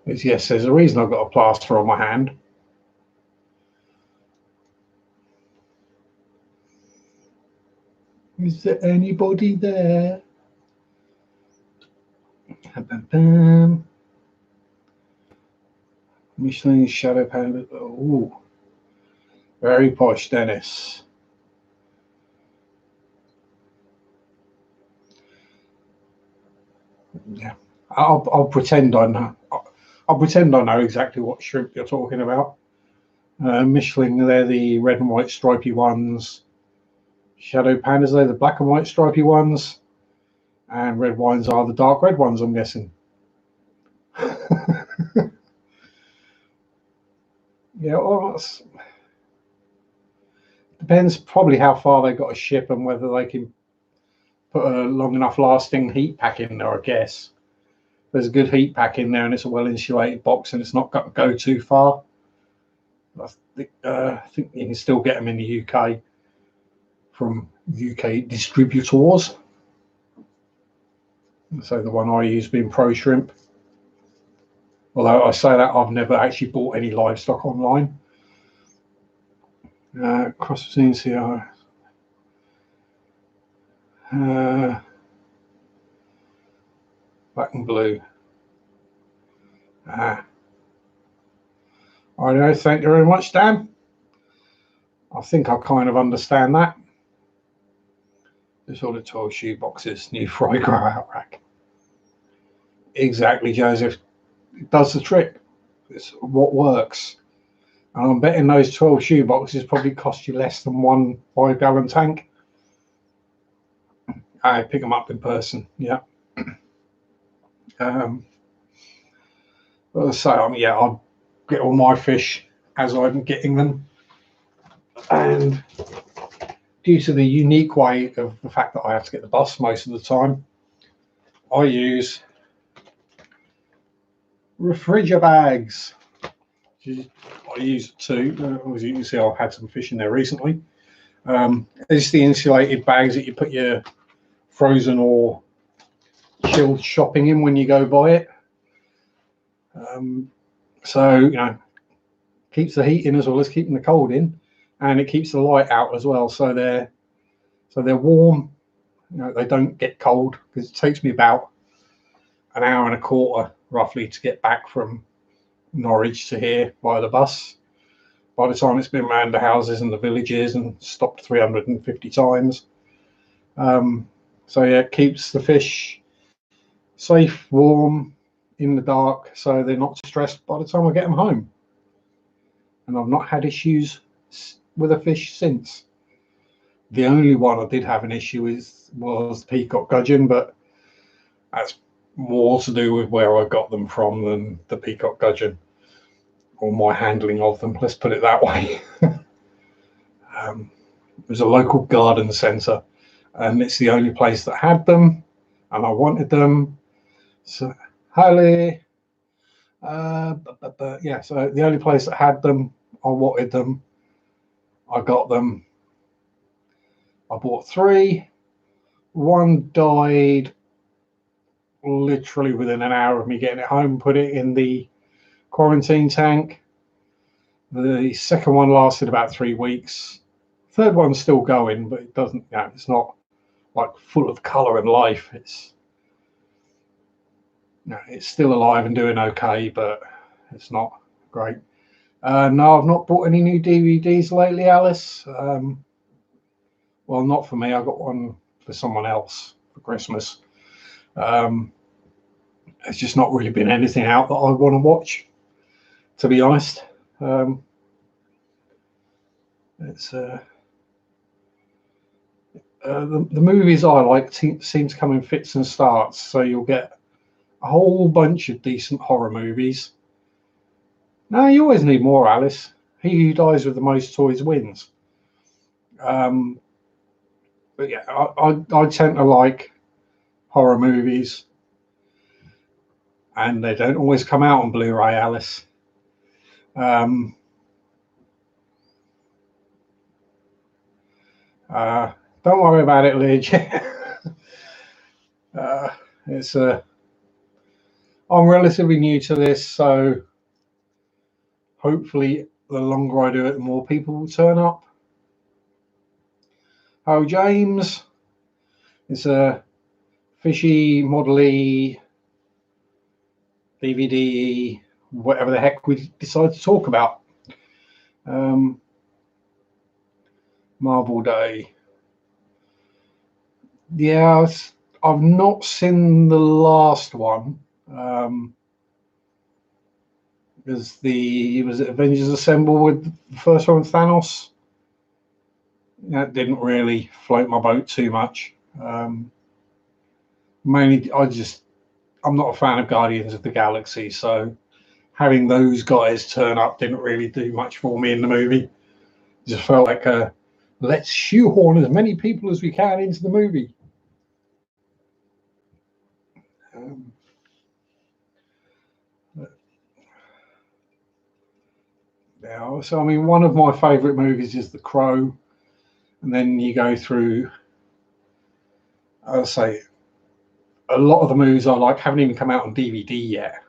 Yes, there's a reason I've got a plaster on my hand. Is there anybody there? Michelin shadow pan. Oh, very posh, Dennis. Yeah, I'll pretend I know. I'll pretend I know exactly what shrimp you're talking about. Michelin, they're the red and white stripy ones. Shadow pandas, they're the black and white stripy ones. And red wines are the dark red ones, I'm guessing. Yeah, well, depends probably how far they got to ship and whether they can put a long enough lasting heat pack in there, I guess. There's a good heat pack in there and it's a well insulated box and it's not got to go too far. I think you can still get them in the UK from UK distributors. So the one I use being Pro Shrimp. Although I say that I've never actually bought any livestock online. Cross between CR. Black and blue. I know, thank you very much, Dan. I think I kind of understand that. There's all the 12 shoe boxes, new fry grow out rack. Exactly, Joseph. It does the trick. It's what works. And I'm betting those 12 shoe boxes probably cost you less than one 5-gallon tank. I pick them up in person, yeah. So I'll get all my fish as I'm getting them. And due to the unique way of the fact that I have to get the bus most of the time, I use refrigerator bags. I use two. As you can see, I've had some fish in there recently. It's the insulated bags that you put your frozen or chilled shopping in when you go buy it. So, you know, keeps the heat in as well as keeping the cold in, and it keeps the light out as well. So they're warm. You know, they don't get cold, because it takes me about an hour and a quarter roughly to get back from Norwich to here by the bus. By the time it's been around the houses and the villages and stopped 350 times. So yeah, it keeps the fish safe, warm, in the dark, so they're not stressed by the time I get them home. And I've not had issues with a fish since. The only one I did have an issue with was the peacock gudgeon, but that's more to do with where I got them from than the peacock gudgeon, or my handling of them, let's put it that way. It was a local garden centre, and it's the only place that had them, and I wanted them. So, highly, yeah, so the only place that had them, I wanted them, I got them. I bought 3. One died literally within an hour of me getting it home, put it in the quarantine tank. The second one lasted about 3 weeks. Third one's still going, but it doesn't, you know, it's not like full of colour and life. It's, you know, it's still alive and doing okay, but it's not great. No, I've not bought any new DVDs lately, Alice. Well, not for me. I got one for someone else for Christmas. It's just not really been anything out that I want to watch, to be honest. It's the movies I like seem to come in fits and starts. So you'll get a whole bunch of decent horror movies. No, you always need more, Alice. He who dies with the most toys wins. But yeah, I tend to like horror movies, and they don't always come out on Blu-ray, Alice. Don't worry about it, Lidge. It's I'm relatively new to this, so hopefully the longer I do it, the more people will turn up. Oh, James, it's a fishy, modelly, DVD, whatever the heck we decide to talk about. Marvel Day. Yeah, I've not seen the last one. Was it Avengers Assemble with the first one with Thanos? That didn't really float my boat too much. Mainly, I'm not a fan of Guardians of the Galaxy, so having those guys turn up didn't really do much for me in the movie. It just felt like let's shoehorn as many people as we can into the movie. Yeah, so I mean, one of my favourite movies is The Crow, and then you go through, I'll say, a lot of the movies I like haven't even come out on DVD yet.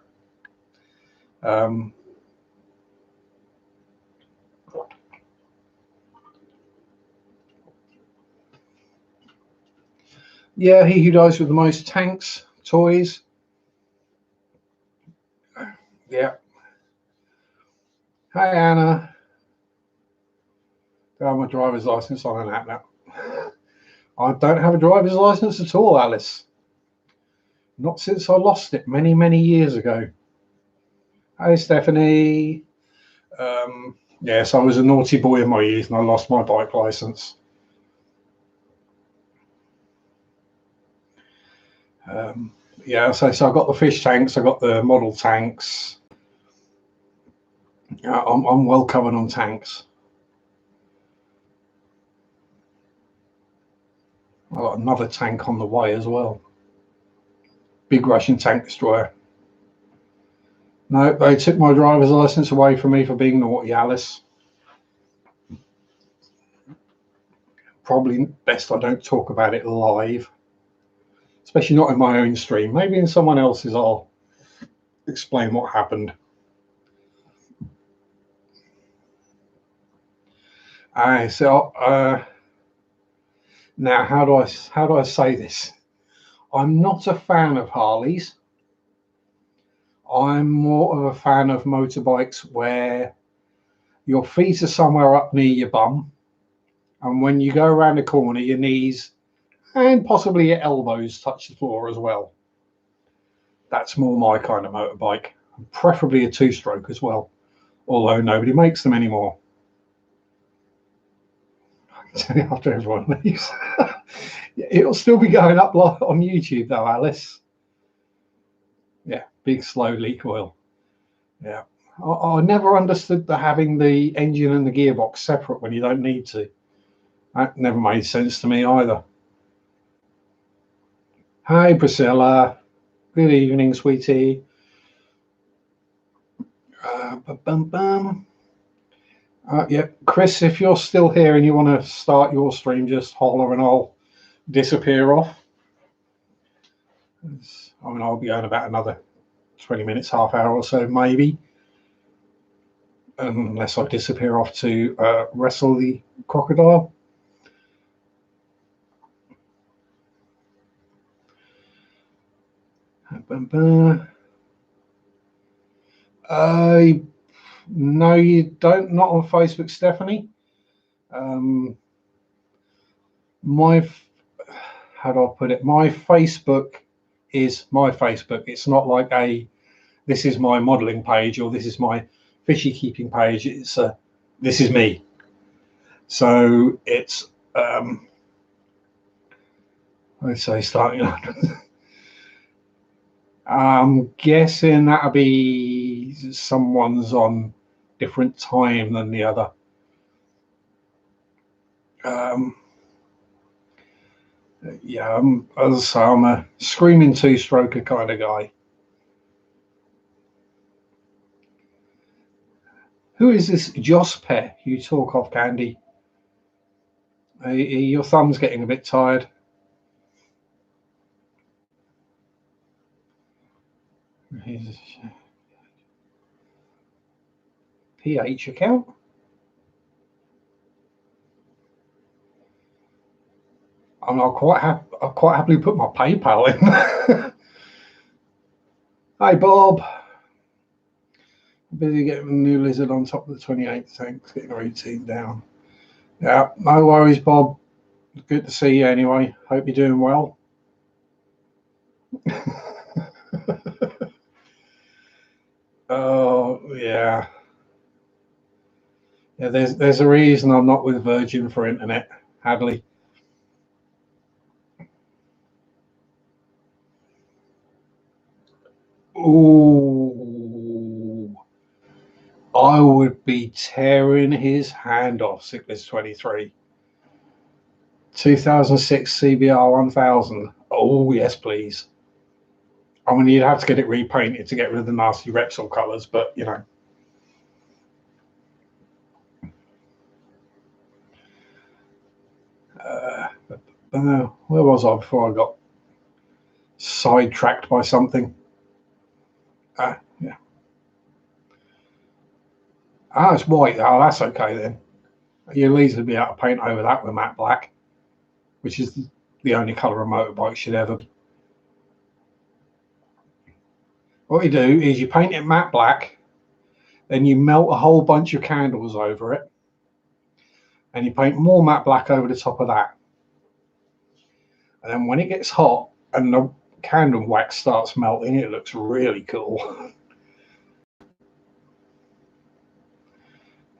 Yeah, He Who Dies with the Most Tanks toys. Yeah. Hi, Anna. I have my driver's license on an app now. I don't have a driver's license at all, Alice. Not since I lost it many, many years ago. Hey, Stephanie. Yes, I was a naughty boy in my youth and I lost my bike license. Yeah, so I got the fish tanks, I got the model tanks. I'm well covered on tanks. I got another tank on the way as well. Big Russian tank destroyer. No, they took my driver's license away from me for being naughty, Alice. probably best I don't talk about it live, especially not in my own stream. Maybe in someone else's I'll explain what happened. Now how do I say this? I'm not a fan of Harleys. I'm more of a fan of motorbikes where your feet are somewhere up near your bum, and when you go around the corner, your knees and possibly your elbows touch the floor as well. That's more my kind of motorbike, preferably a two-stroke as well, although nobody makes them anymore. After everyone leaves. It'll still be going up on YouTube though, Alice. Yeah, big slow leak oil. Yeah, I never understood having the engine and the gearbox separate when you don't need to. That never made sense to me either. Hi Priscilla, good evening, sweetie. Yeah, Chris, if you're still here and you want to start your stream, just holler and I'll disappear off. I mean, I'll be on about another 20 minutes, half hour or so, maybe. Unless I disappear off to wrestle the crocodile. No, you don't. Not on Facebook, Stephanie. How do I put it? My Facebook is my Facebook. It's not like this is my modeling page or this is my fishy keeping page. It's this is me. So it's I'd say starting. I'm guessing that'll be someone's on different time than the other. Yeah, as I say, I'm a screaming two-stroker kind of guy. Who is this Jospe you talk of, Candy? Your thumb's getting a bit tired. His PH account. I'll quite happily put my PayPal in. Hi, Bob. Busy getting a new lizard on top of the 28 tanks, getting a routine down. Yeah, no worries, Bob. Good to see you anyway. Hope you're doing well. Oh, yeah. Yeah, there's a reason I'm not with Virgin for internet, Hadley. Ooh, I would be tearing his hand off, Sickness 23. 2006 CBR 1000. Oh, yes, please. I mean, you'd have to get it repainted to get rid of the nasty Repsol colours, but, you know. Where was I before I got sidetracked by something? Yeah. It's white. Oh, that's okay then. You'll easily be able to paint over that with matte black, which is the only colour a motorbike should ever be. What you do is you paint it matte black, then you melt a whole bunch of candles over it, and you paint more matte black over the top of that. And then when it gets hot and the candle wax starts melting, it looks really cool.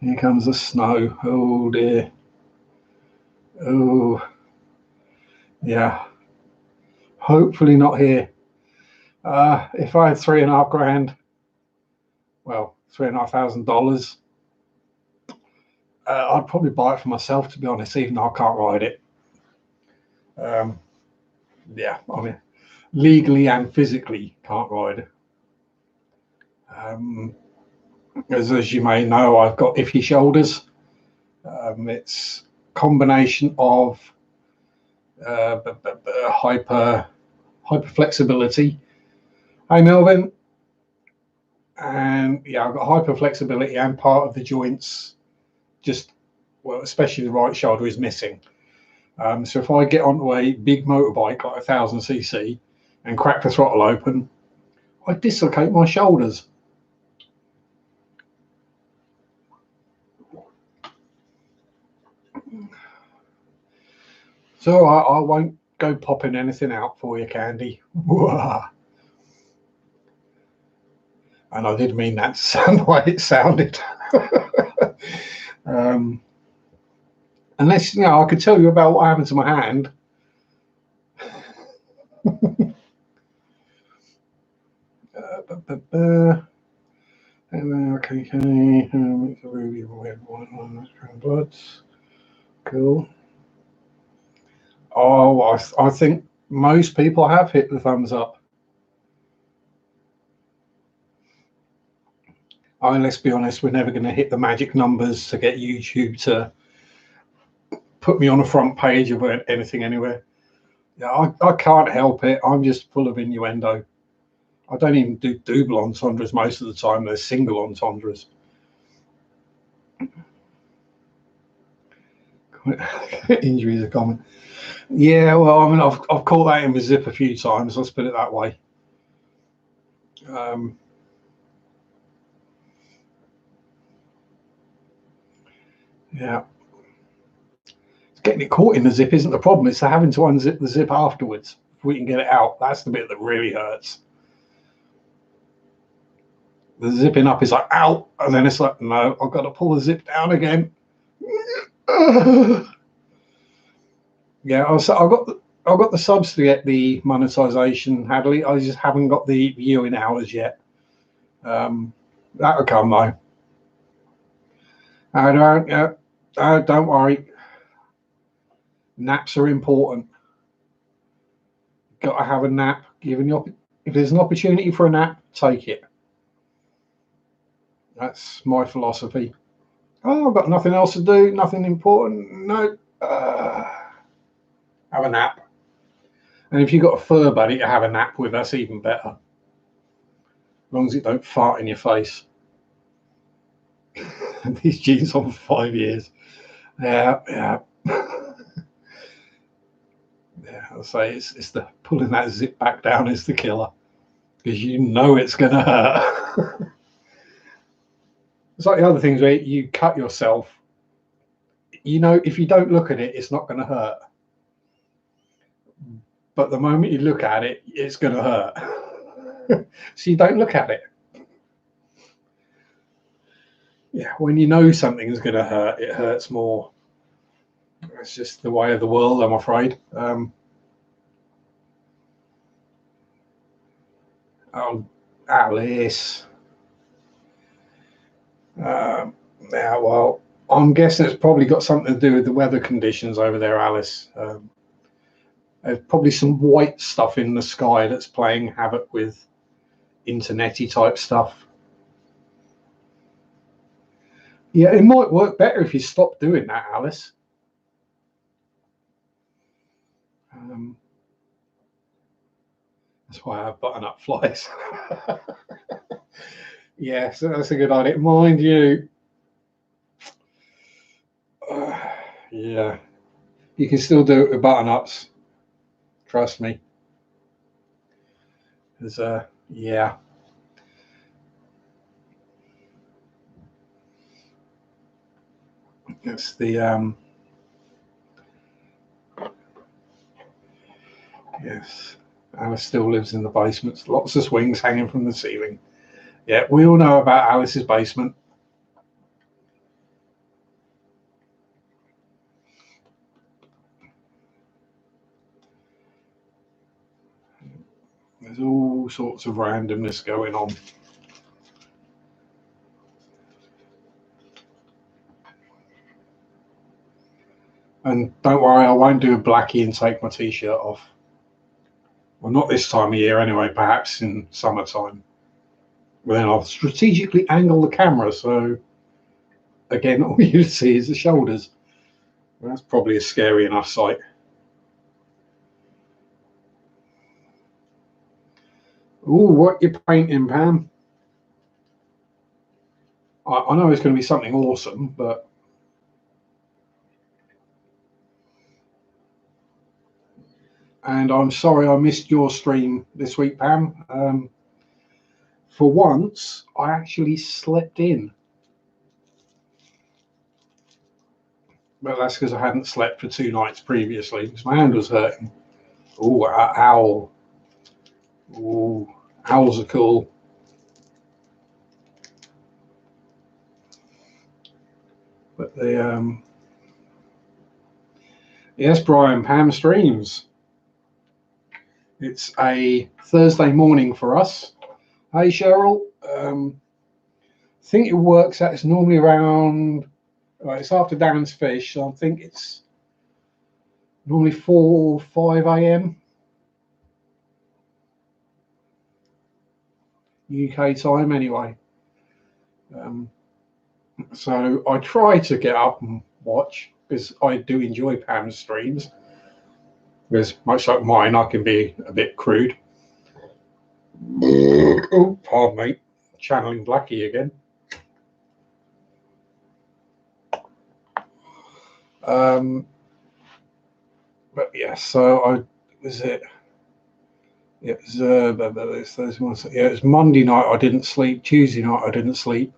Here comes the snow. Oh dear. Oh, yeah. Hopefully not here. If I had $3.5 grand, well, $3,500, I'd probably buy it for myself, to be honest, even though I can't ride it. Yeah, I mean, legally and physically can't ride. As you may know, I've got iffy shoulders. It's combination of hyper flexibility. Hey Melvin, and yeah, I've got hyper flexibility, and part of the joints, just well, especially the right shoulder, is missing. So if I get onto a big motorbike like 1000cc and crack the throttle open, I dislocate my shoulders. So I won't go popping anything out for you, Candy. And I did mean that to sound the way it sounded. Unless, I could tell you about what happened to my hand. Okay, ruby red white on bloods. Cool. Oh, I think most people have hit the thumbs up. Let's be honest, we're never going to hit the magic numbers to get YouTube to put me on the front page of anything anywhere. Yeah, I can't help it. I'm just full of innuendo. I don't even do double entendres most of the time. They're single entendres. Injuries are common. Yeah, well, I mean, I've caught that in my zip a few times. Let's put it that way. Yeah. Getting it caught in the zip isn't the problem. It's having to unzip the zip afterwards before we can get it out. That's the bit that really hurts. The zipping up is like, ow, and then it's like, no, I've got to pull the zip down again. Yeah, I've got the subs to get the monetization, Hadley. I just haven't got the viewing hours yet. That'll come though. Don't worry. Naps are important. Got to have a nap. If there's an opportunity for a nap, take it. That's my philosophy. Oh, I've got nothing else to do, nothing important. No. Have a nap. And if you've got a fur buddy to have a nap with, that's even better. As long as it don't fart in your face. These jeans on for 5 years. Yeah. Yeah, I'll say it's the pulling that zip back down is the killer. Because you know it's going to hurt. It's like the other things where you cut yourself. If you don't look at it, it's not going to hurt. But the moment you look at it, it's going to hurt. So you don't look at it. Yeah, when you know something is going to hurt, it hurts more. It's just the way of the world, I'm afraid. Oh, Alice. Yeah, well, I'm guessing it's probably got something to do with the weather conditions over there, Alice. There's probably some white stuff in the sky that's playing havoc with internet-y type stuff. Yeah, it might work better if you stop doing that, Alice. That's why I have button-up flies. Yeah, so that's a good idea. Mind you, yeah, you can still do it with button-ups. Trust me. There's yeah. It's the yes. Alice still lives in the basement. Lots of swings hanging from the ceiling. Yeah, we all know about Alice's basement. There's all sorts of randomness going on. And don't worry, I won't do a blackie and take my t-shirt off. Well, not this time of year anyway, perhaps in summertime. Well, then I'll strategically angle the camera so, again, all you see is the shoulders. That's probably a scary enough sight. Ooh, what you painting, Pam? I know it's going to be something awesome, but and I'm sorry I missed your stream this week, Pam. For once, I actually slept in. But that's because I hadn't slept for 2 nights previously because my hand was hurting. Oh, owl. Oh, owls are cool. But the yes, Brian, Pam streams. It's a Thursday morning for us. Hey, Cheryl. I think it works out. It's normally around. It's after Darren's fish, so I think it's normally 4 or 5 a.m. UK time, anyway. So I try to get up and watch because I do enjoy Pam's streams. Because much like mine, I can be a bit crude. Oh, pardon me, channeling Blackie again. But yeah, so I was it. It was it was Monday night. I didn't sleep. Tuesday night I didn't sleep.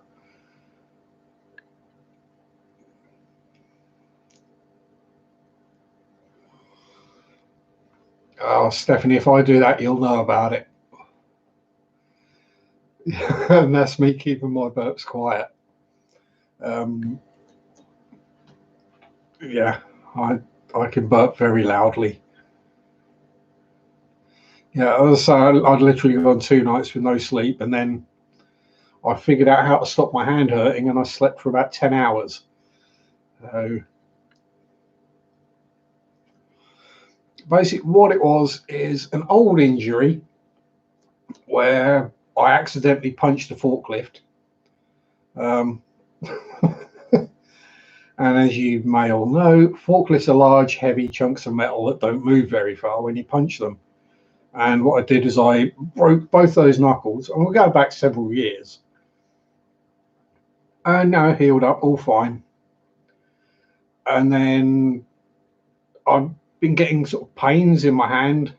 Oh, Stephanie, if I do that, you'll know about it. And that's me keeping my burps quiet. Yeah, I can burp very loudly. Yeah, so I'd literally gone 2 nights with no sleep, and then I figured out how to stop my hand hurting, and I slept for about 10 hours. So basically, what it was is an old injury where I accidentally punched a forklift. And as you may all know, forklifts are large, heavy chunks of metal that don't move very far when you punch them. And what I did is I broke both those knuckles, and we'll go back several years. And now healed up, all fine. And then I've been getting sort of pains in my hand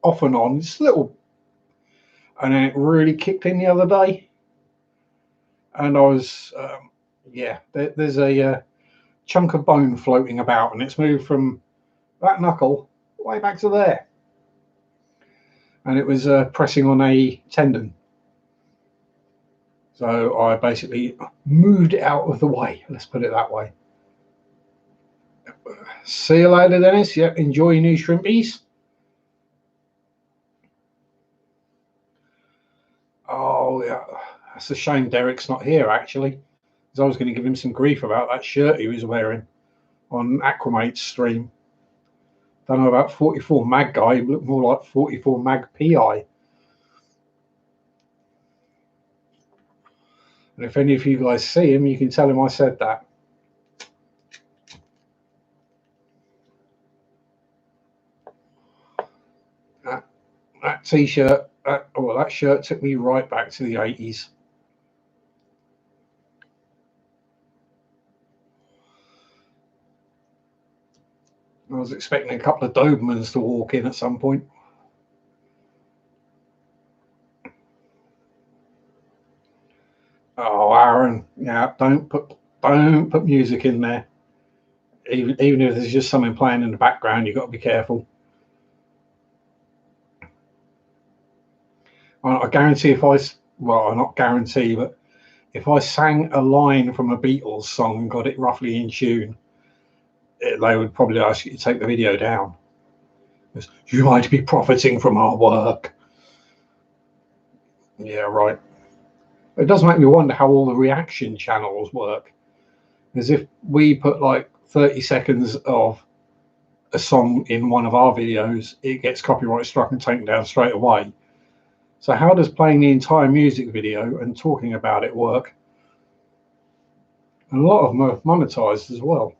off and on, just little. And then it really kicked in the other day. And I was, there's a chunk of bone floating about, and it's moved from that knuckle way back to there. And it was pressing on a tendon. So I basically moved it out of the way. Let's put it that way. See you later, Dennis. Yep, enjoy your new shrimpies. Oh, yeah. That's a shame Derek's not here, actually. Because I was going to give him some grief about that shirt he was wearing on Aquamate's stream. Don't know about 44 Mag guy. He looked more like 44 Mag PI. And if any of you guys see him, you can tell him I said that. That t-shirt, that shirt took me right back to the 80s. I was expecting a couple of Dobermans to walk in at some point. Oh, Aaron, yeah, don't put music in there. Even if there's just something playing in the background, you've got to be careful. I guarantee not guarantee, but if I sang a line from a Beatles song and got it roughly in tune, they would probably ask you to take the video down. You might be profiting from our work. Yeah, right. It does make me wonder how all the reaction channels work. Because if we put like 30 seconds of a song in one of our videos, it gets copyright struck and taken down straight away. So how does playing the entire music video and talking about it work? And a lot of them are monetized as well.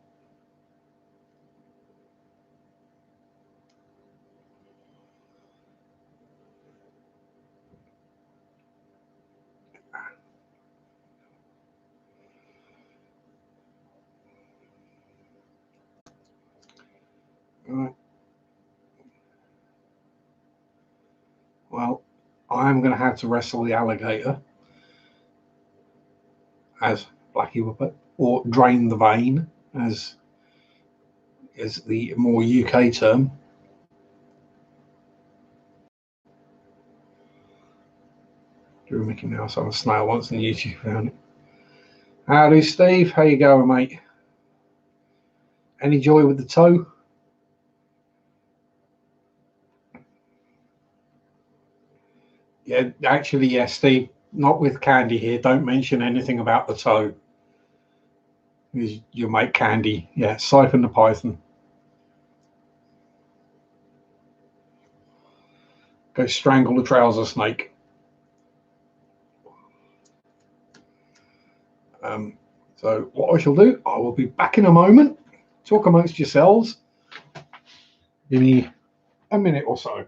Right. Well, I am going to have to wrestle the alligator, as Blackie would put, or drain the vein, as is the more UK term. Drew Mickey Mouse on a snail once and YouTube found it. Howdy, Steve. How you going, mate? Any joy with the toe? Yeah, actually, yes, Steve. Not with Candy here. Don't mention anything about the toe. Your mate Candy. Yeah, Siphon the Python. Go strangle the trouser snake. So what I shall do, I will be back in a moment. Talk amongst yourselves. Give me a minute or so.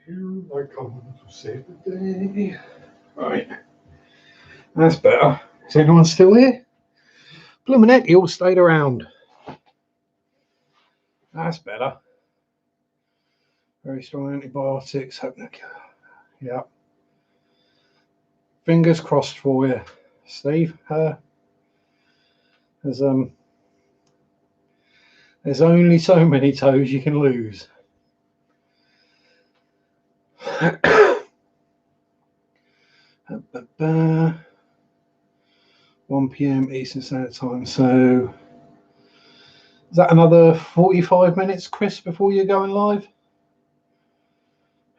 Here I come to save the day. Right. That's better. Is anyone still here? Bloomin' heck, you all stayed around. That's better. Very strong antibiotics. Yeah. Fingers crossed for you, Steve. There's only so many toes you can lose. 1 p.m. Eastern Standard Time. So is that another 45 minutes, Chris, before you're going live?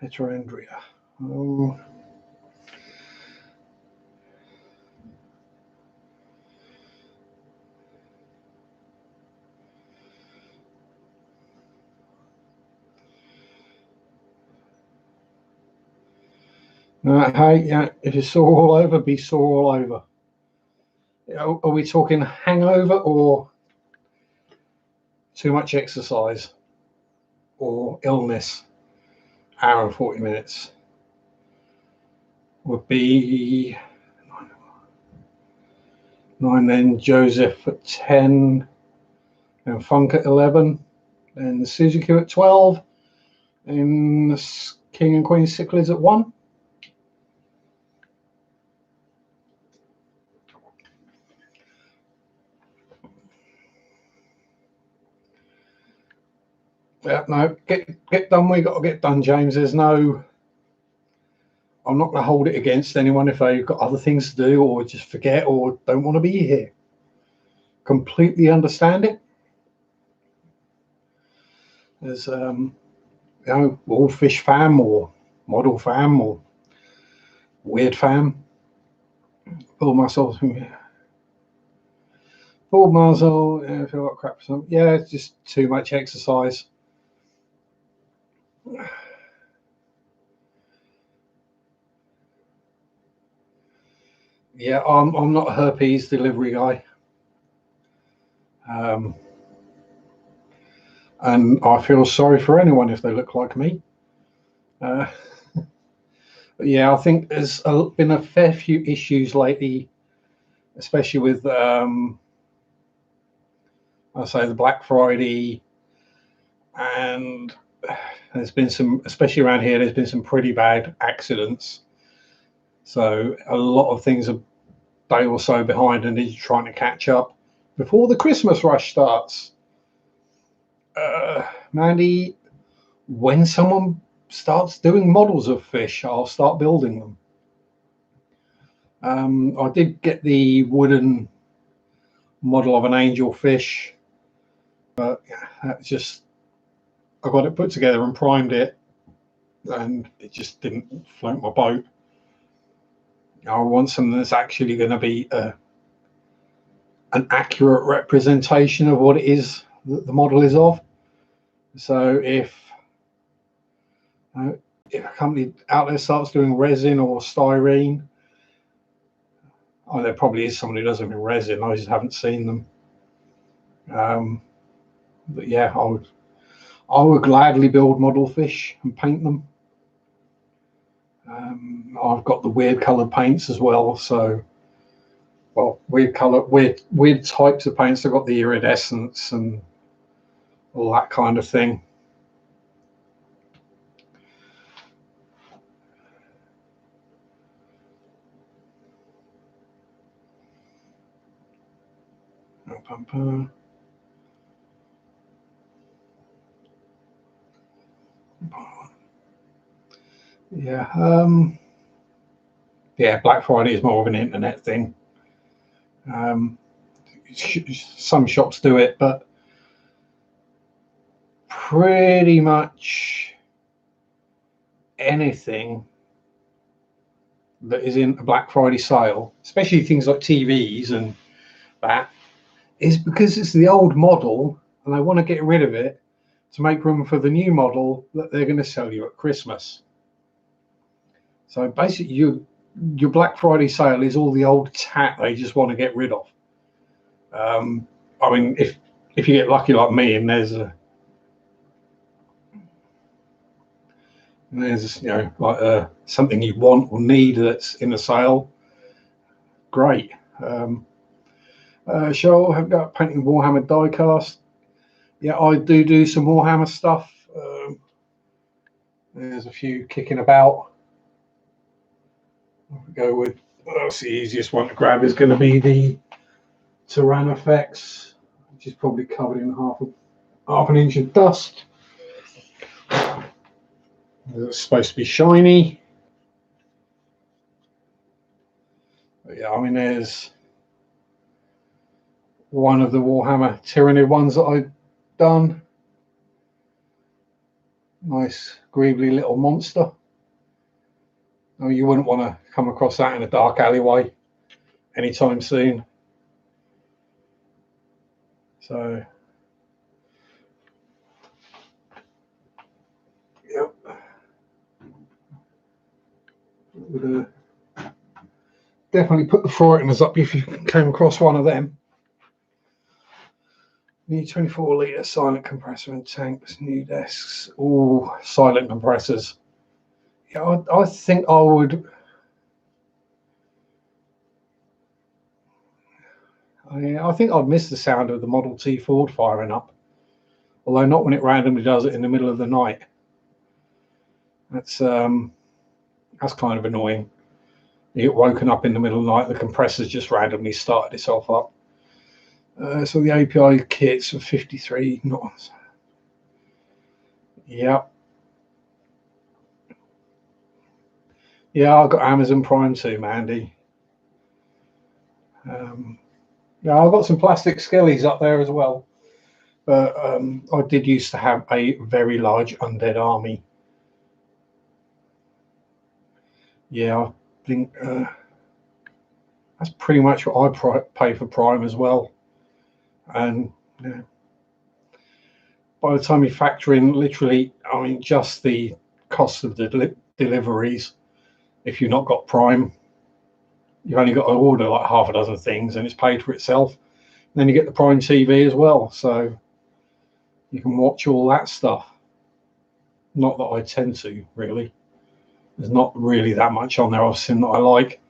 Heterandria. Oh. Hey, yeah, if you're sore all over, be sore all over. Are we talking hangover or too much exercise or illness? Hour and 40 minutes would be 9, then Joseph at 10, and Funk at 11, and Suzuki at 12, and King and Queen Cichlids at 1. Yeah, no, get done. We got to get done, James. There's no. I'm not going to hold it against anyone if they've got other things to do or just forget or don't want to be here. Completely understand it. There's Old Fish fam or Model fam or Weird fam. Pull myself. Pull muzzle. Yeah, I feel like crap. Yeah, it's just too much exercise. Yeah, I'm not a herpes delivery guy. And I feel sorry for anyone if they look like me. But yeah, I think there's been a fair few issues lately, especially with I say the Black Friday, and there's been some, especially around here, there's been some pretty bad accidents. So a lot of things are day or so behind and need trying to catch up before the Christmas rush starts. Mandy, when someone starts doing models of fish, I'll start building them. I did get the wooden model of an angelfish, but that's just, I got it put together and primed it, and it just didn't float my boat. I want something that's actually going to be an accurate representation of what it is that the model is of. So if a company out there starts doing resin or styrene, there probably is someone who does them in resin. I just haven't seen them. But yeah, I would gladly build model fish and paint them. I've got the weird coloured paints as well. So, well, weird types of paints. I've got the iridescence and all that kind of thing. Yeah, yeah. Black Friday is more of an internet thing. Some shops do it, but pretty much anything that is in a Black Friday sale, especially things like TVs and that, is because it's the old model and they want to get rid of it to make room for the new model that they're going to sell you at Christmas. So basically, your Black Friday sale is all the old tat they just want to get rid of. I mean, if you get lucky like me and there's like something you want or need that's in a sale, great. Cheryl, have got painting Warhammer diecast. Yeah, I do some Warhammer stuff. There's a few kicking about. I'll go with, that's the easiest one to grab, is going to be the Tyrannofex, which is probably covered in half an inch of dust. It's supposed to be shiny. But yeah, I mean, there's one of the Warhammer Tyranid ones that I've done. Nice, greebly little monster. Oh, you wouldn't want to come across that in a dark alleyway anytime soon. So, yep. Would definitely put the Frighteners up if you came across one of them. New 24-litre silent compressor and tanks, new desks, all silent compressors. Yeah, I think I would. I think I'd miss the sound of the Model T Ford firing up, although not when it randomly does it in the middle of the night. That's kind of annoying. You get woken up in the middle of the night, the compressor's just randomly started itself up. So the API kits for 53 knots. Yep. Yeah, I've got Amazon Prime too, Mandy. Yeah, I've got some plastic skellies up there as well. But I did used to have a very large undead army. Yeah, I think that's pretty much what I pay for Prime as well. And yeah, by the time you factor in literally, I mean, just the cost of the deliveries, if you've not got Prime, you've only got to order like half a dozen things and it's paid for itself. And then you get the Prime TV as well, so you can watch all that stuff. Not that I tend to, really. There's not really that much on there I've seen that I like.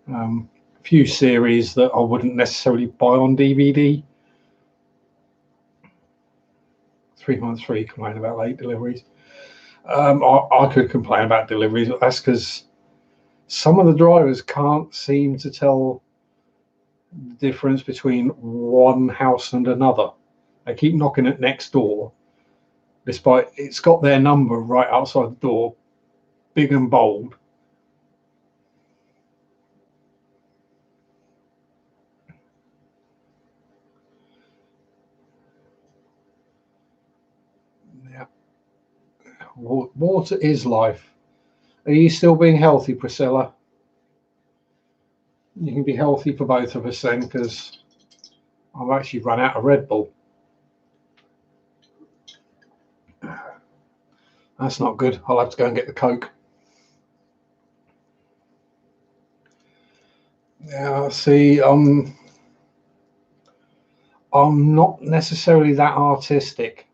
A few series that I wouldn't necessarily buy on DVD. 313 complain about late deliveries. I could complain about deliveries, but that's because some of the drivers can't seem to tell the difference between one house and another. They keep knocking at next door, despite it's got their number right outside the door, big and bold. Yeah, water is life. Are you still being healthy, Priscilla? You can be healthy for both of us then, because I've actually run out of Red Bull. That's not good. I'll have to go and get the Coke. Yeah, see, I'm not necessarily that artistic.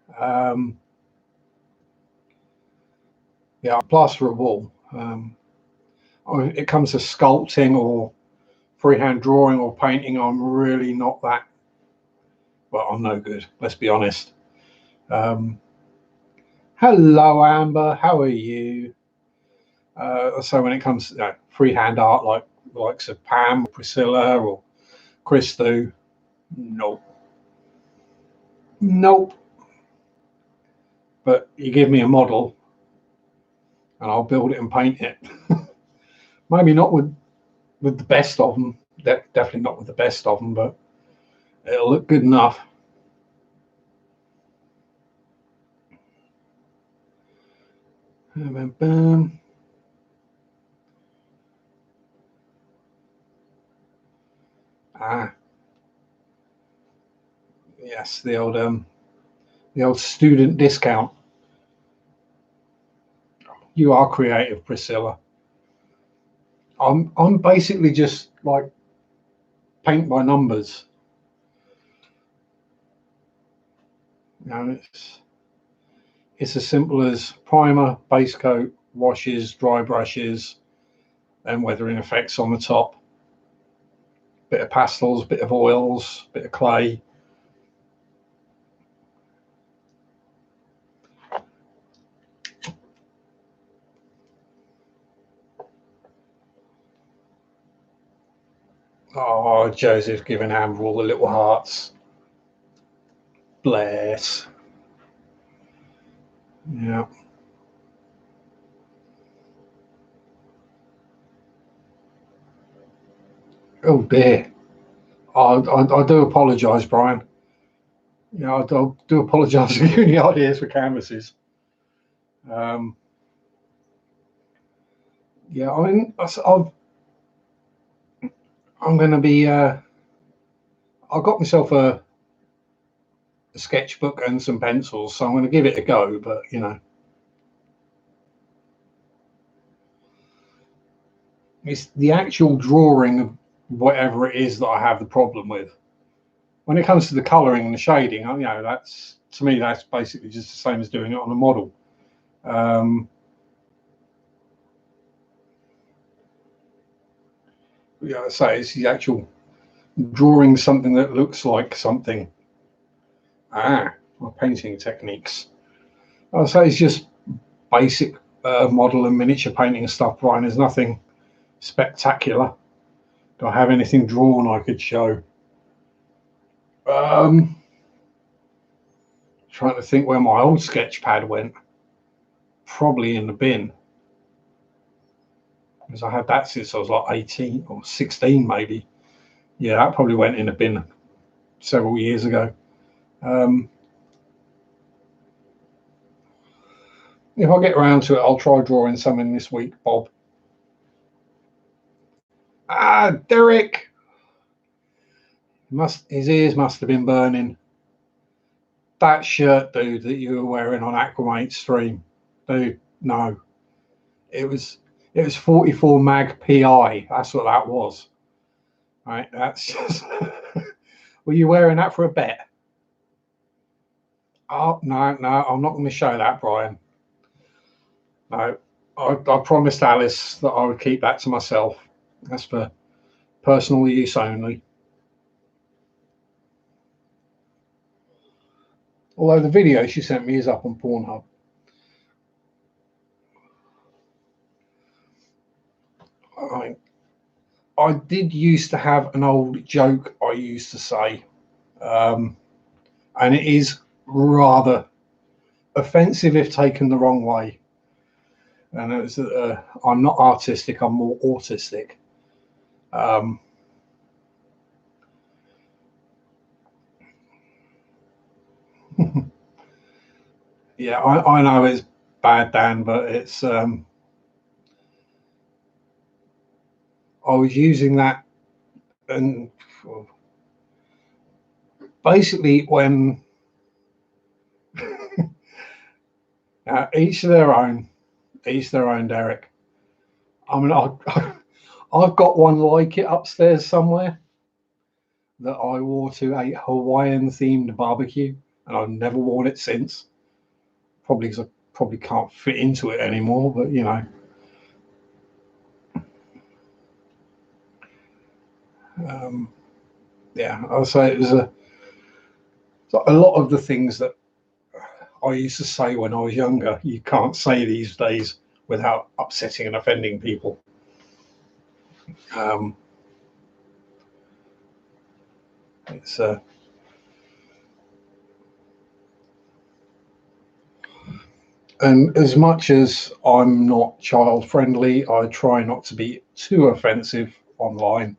Yeah, I plaster a wall. It comes to sculpting or freehand drawing or painting. I'm really not that. Well, I'm no good. Let's be honest. Hello, Amber. How are you? So when it comes to freehand art, like the likes of Pam, Priscilla, or Christo, nope, nope. But you give me a model, and I'll build it and paint it. Maybe not with the best of them. Definitely not with the best of them, but it'll look good enough. Boom. Ah, yes, the old student discount. You are creative, Priscilla. I'm basically just like paint by numbers. You know, it's as simple as primer, base coat, washes, dry brushes, and weathering effects on the top. Bit of pastels, bit of oils, bit of clay. Oh, Joseph giving Amber all the little hearts. Bless. Yeah. Oh dear. I do apologise, Brian. Yeah, I do apologise for giving you ideas for canvases. Yeah, I mean, I'm going to be. I've got myself a sketchbook and some pencils, so I'm going to give it a go. But it's the actual drawing of whatever it is that I have the problem with. When it comes to the colouring and the shading, that's to me that's basically just the same as doing it on a model. Yeah, I say it's the actual drawing something that looks like something. My painting techniques. I say it's just basic model and miniature painting stuff, Brian. There's nothing spectacular. Do I have anything drawn I could show? Trying to think where my old sketch pad went. Probably in the bin. Because I had that since I was like 18 or 16 maybe. Yeah, that probably went in the bin several years ago. If I get around to it, I'll try drawing something this week, Bob. Derek! His ears must have been burning. That shirt, dude, that you were wearing on Aquamate stream, dude. No, it was 44 mag PI. That's what that was. Right, that's just. Were you wearing that for a bet? Oh no, I'm not going to show that, Brian. No, I promised Alice that I would keep that to myself. That's for personal use only. Although the video she sent me is up on Pornhub. I did used to have an old joke I used to say, and it is rather offensive if taken the wrong way. And it was that I'm not artistic, I'm more autistic. Yeah, I know it's bad, Dan, but it's I was using that, and basically when each their own, Derek. I mean, I've got one like it upstairs somewhere that I wore to a Hawaiian themed barbecue, and I've never worn it since. Probably because I probably can't fit into it anymore, but you know. Yeah, I'll say it was a lot of the things that I used to say when I was younger, you can't say these days without upsetting and offending people. It's and as much as I'm not child friendly, I try not to be too offensive online.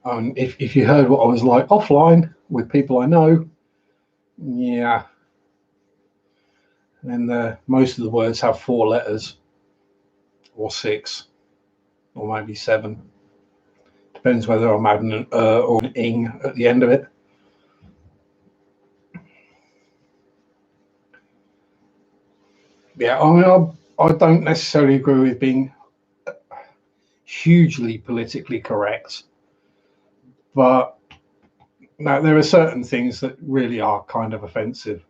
And if you heard what I was like offline with people I know, yeah, and most of the words have 4 letters or 6 or maybe 7. Depends whether I'm adding an or an ing at the end of it. Yeah, I mean, I don't necessarily agree with being hugely politically correct, but no, there are certain things that really are kind of offensive.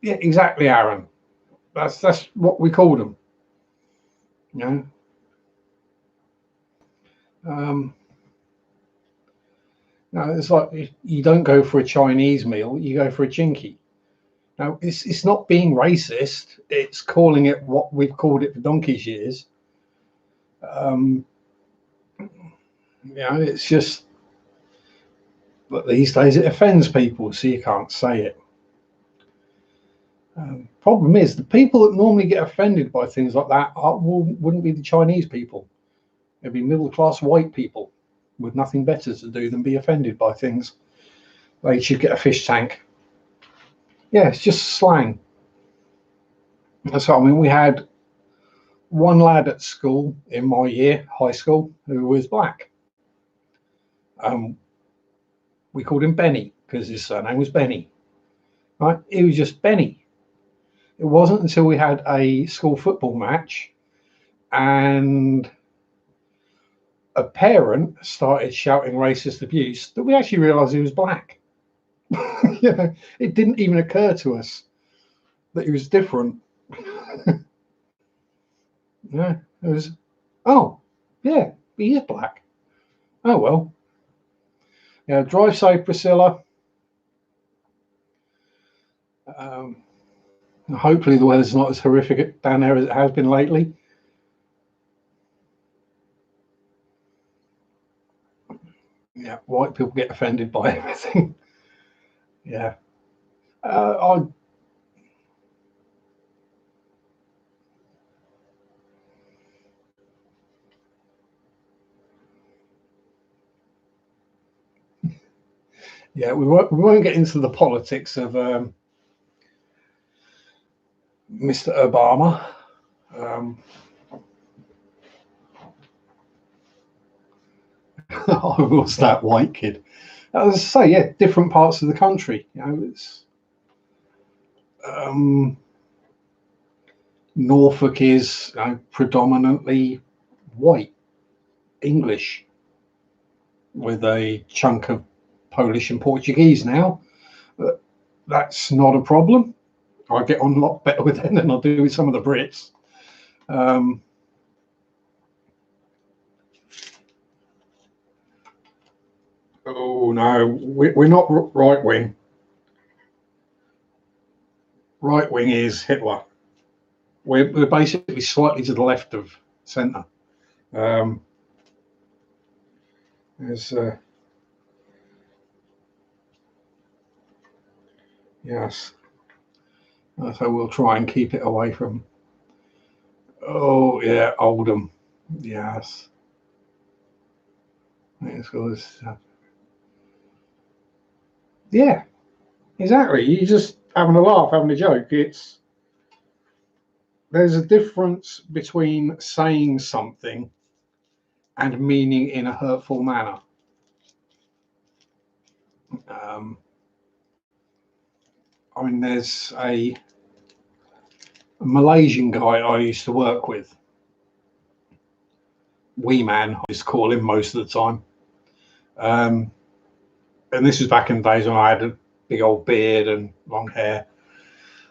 Yeah, exactly, Aaron. That's what we call them. You know. No, it's like you don't go for a Chinese meal; you go for a chinky. Now, it's not being racist; it's calling it what we've called it for donkey's years. You know, it's just, but these days it offends people, so you can't say it. Problem is, the people that normally get offended by things like that wouldn't be the Chinese people. It'd be middle class white people with nothing better to do than be offended by things. They should get a fish tank. Yeah, it's just slang. That's what I mean. We had one lad at school in my year, high school, who was black. Um, we called him Benny because his surname was Benny. Right? He was just Benny. It wasn't until we had a school football match and a parent started shouting racist abuse that we actually realised he was black. You know, it didn't even occur to us that he was different. Yeah, it was. Oh, yeah, he is black. Oh well. Yeah, drive safe, Priscilla. Um, Hopefully the weather's not as horrific down there as it has been lately. Yeah, white people get offended by everything. Yeah. I Yeah, we won't get into the politics of Mr. Obama. I was that white kid. As I say, yeah, different parts of the country. You know, it's Norfolk is predominantly white English with a chunk of Polish and Portuguese now. that's not a problem. I get on a lot better with them than I do with some of the Brits. Oh no, we're not right wing. Right wing is Hitler. We're basically slightly to the left of centre. There's yes, so we'll try and keep it away from. Oh yeah, Oldham. Yes. Yeah, exactly. You're just having a laugh, having a joke. There's a difference between saying something and meaning in a hurtful manner. I mean, there's a Malaysian guy I used to work with. Wee man, I used to call him most of the time. And this was back in the days when I had a big old beard and long hair.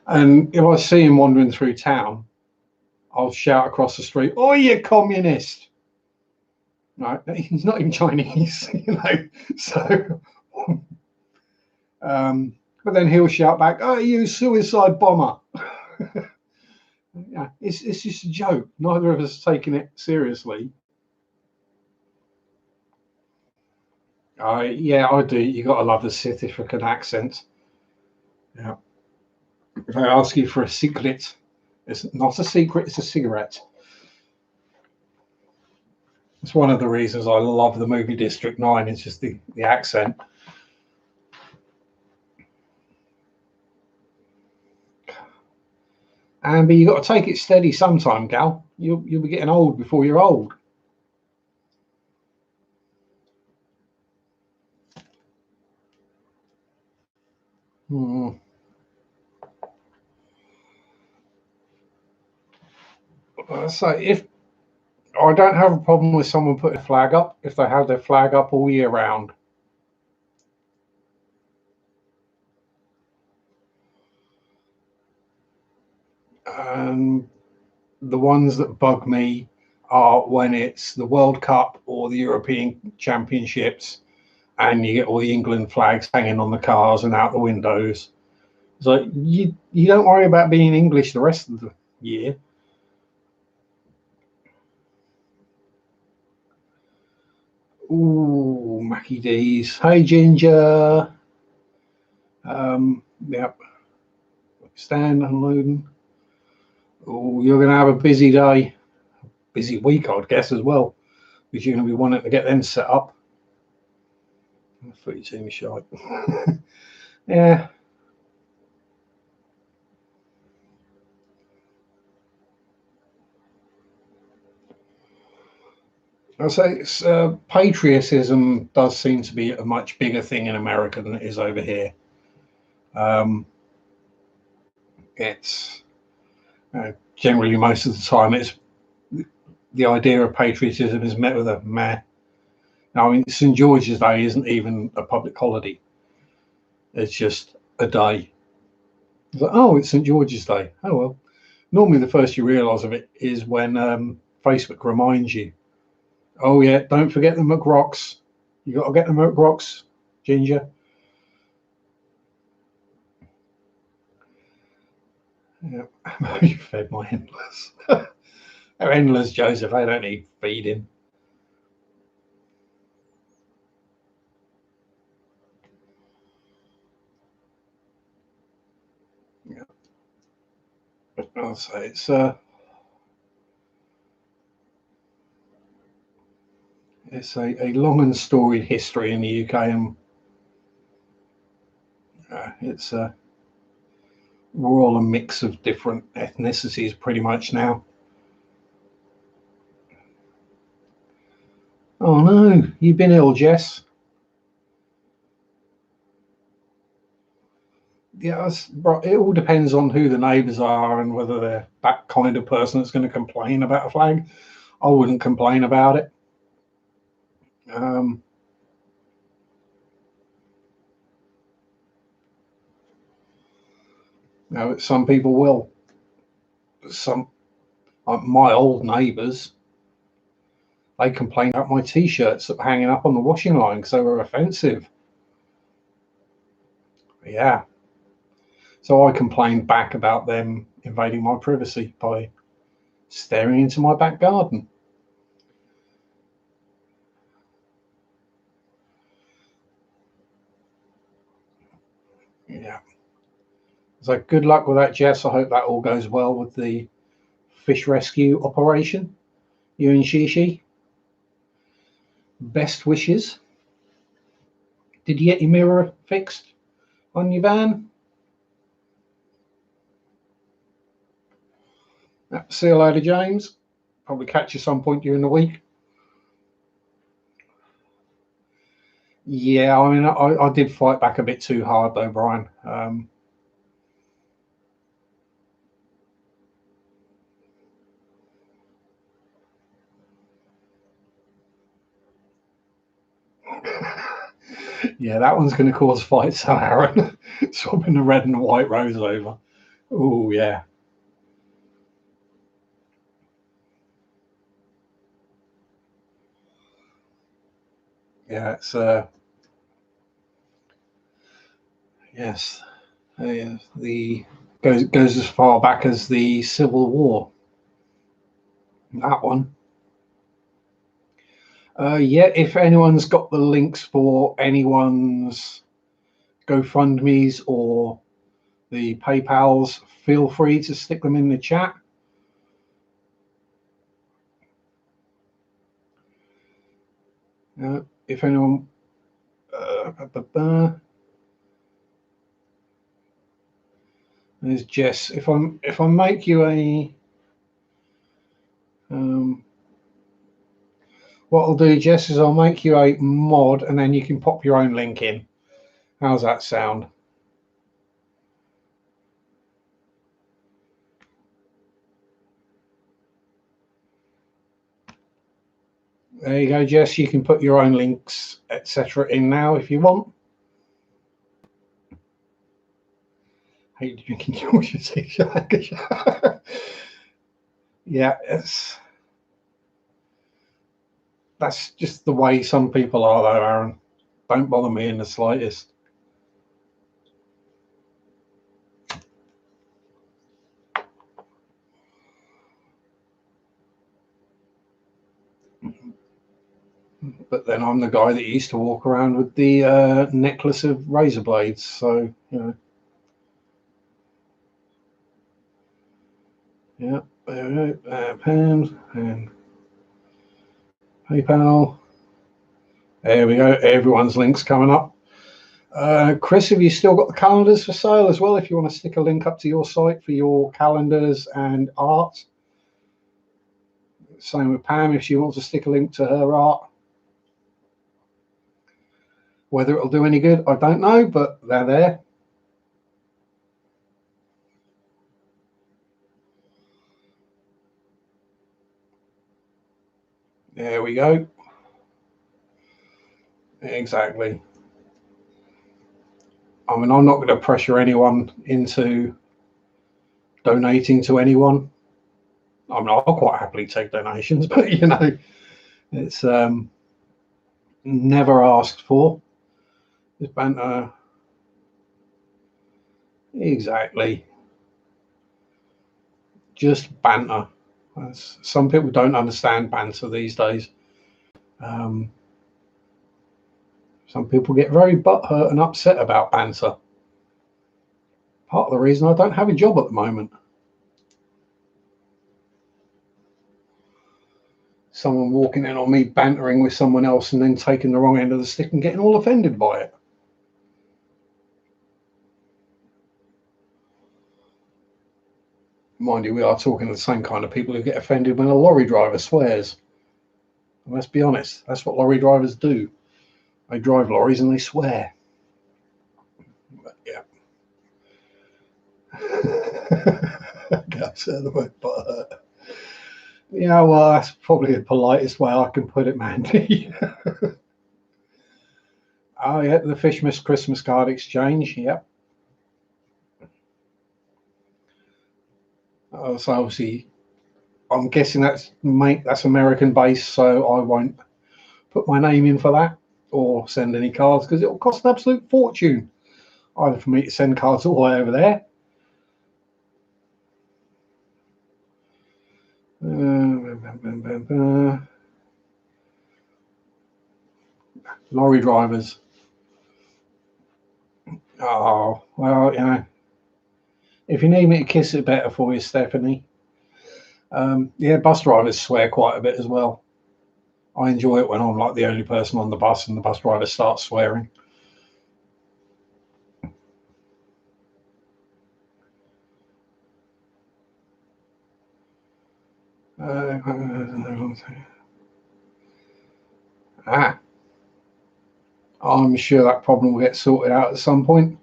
And if I see him wandering through town, I'll shout across the street, "Oh, you communist!" Right? He's not even Chinese, you know. So, but then he'll shout back, "Oh, you suicide bomber!" Yeah, it's just a joke. Neither of us taking it seriously. Yeah, I do. You got to love the South African accent. Yeah. If I ask you for a secret, it's not a secret. It's a cigarette. It's one of the reasons I love the movie District 9. It's just the accent. But you got to take it steady sometime, gal. You'll be getting old before you're old. So if I don't have a problem with someone putting a flag up if they have their flag up all year round. The ones that bug me are when it's the World Cup or the European Championships and you get all the England flags hanging on the cars and out the windows. So you don't worry about being English the rest of the year. Ooh, Mackie D's. Hey, Ginger. Yep. Stand unloading. Oh, you're going to have a busy day. Busy week, I'd guess, as well. Because you're going to be wanting to get them set up. I thought you'd see me shite. Yeah. I'll say patriotism does seem to be a much bigger thing in America than it is over here. It's generally most of the time it's the idea of patriotism is met with a meh. Now, I mean, St. George's Day isn't even a public holiday. It's just a day. It's like, oh, it's St. George's Day. Oh, well. Normally the first you realise of it is when Facebook reminds you, oh, yeah, don't forget the McRocks. You got to get the McRocks, Ginger. Yeah, you fed my endless. They're endless, Joseph. They don't need feeding. Yeah. I'll say it's a long and storied history in the UK, and it's we're all a mix of different ethnicities pretty much now. Oh no, you've been ill, Jess. Yeah, it all depends on who the neighbours are and whether they're that kind of person that's going to complain about a flag. I wouldn't complain about it. know, some people will. Some my old neighbours, they complained about my t-shirts that were hanging up on the washing line because they were offensive. Yeah. So I complained back about them invading my privacy by staring into my back garden. Yeah. So good luck with that, Jess. I hope that all goes well with the fish rescue operation. You and Shishi. Best wishes. Did you get your mirror fixed on your van? See you later, James. Probably catch you some point during the week. Yeah, I mean, I did fight back a bit too hard though, Brian. Yeah, that one's going to cause fights, so Aaron. Swapping the red and the white rose over. Oh, yeah. Yeah, it's yes, the goes as far back as the Civil War. That one. Yeah, if anyone's got the links for anyone's GoFundMe's or the PayPal's, feel free to stick them in the chat. If anyone, there's Jess. If I make you a, what I'll do, Jess, is I'll make you a mod, and then you can pop your own link in. How's that sound? There you go, Jess. You can put your own links, etc., in now if you want. Hate drinking Georgia t-shirt. Yeah, that's just the way some people are, though, Aaron. Don't bother me in the slightest. But then I'm the guy that used to walk around with the necklace of razor blades, so you know. Yeah, there we go. Pounds and PayPal. There we go. Everyone's links coming up. Chris, have you still got the calendars for sale as well? If you want to stick a link up to your site for your calendars and art. Same with Pam, if she wants to stick a link to her art. Whether it'll do any good, I don't know, but they're there. There we go. Exactly. I mean, I'm not going to pressure anyone into donating to anyone. I mean, I'll quite happily take donations, but you know, it's never asked for. It's banter. Exactly. Just banter. Some people don't understand banter these days. Some people get very butthurt and upset about banter. Part of the reason I don't have a job at the moment. Someone walking in on me bantering with someone else and then taking the wrong end of the stick and getting all offended by it. Mind you, we are talking to the same kind of people who get offended when a lorry driver swears. And let's be honest, that's what lorry drivers do. They drive lorries and they swear. But yeah. The word butthurt. Yeah, well, that's probably the politest way I can put it, Mandy. Oh, yeah, the Fishmas Christmas card exchange. Yep. So obviously, I'm guessing that's American based, so I won't put my name in for that or send any cards because it'll cost an absolute fortune either for me to send cards all the way over there. Lorry drivers. Oh, well, you know, if you need me to kiss it better for you, Stephanie. Yeah, bus drivers swear quite a bit as well. I enjoy it when I'm like the only person on the bus and the bus driver starts swearing. I'm sure that problem will get sorted out at some point.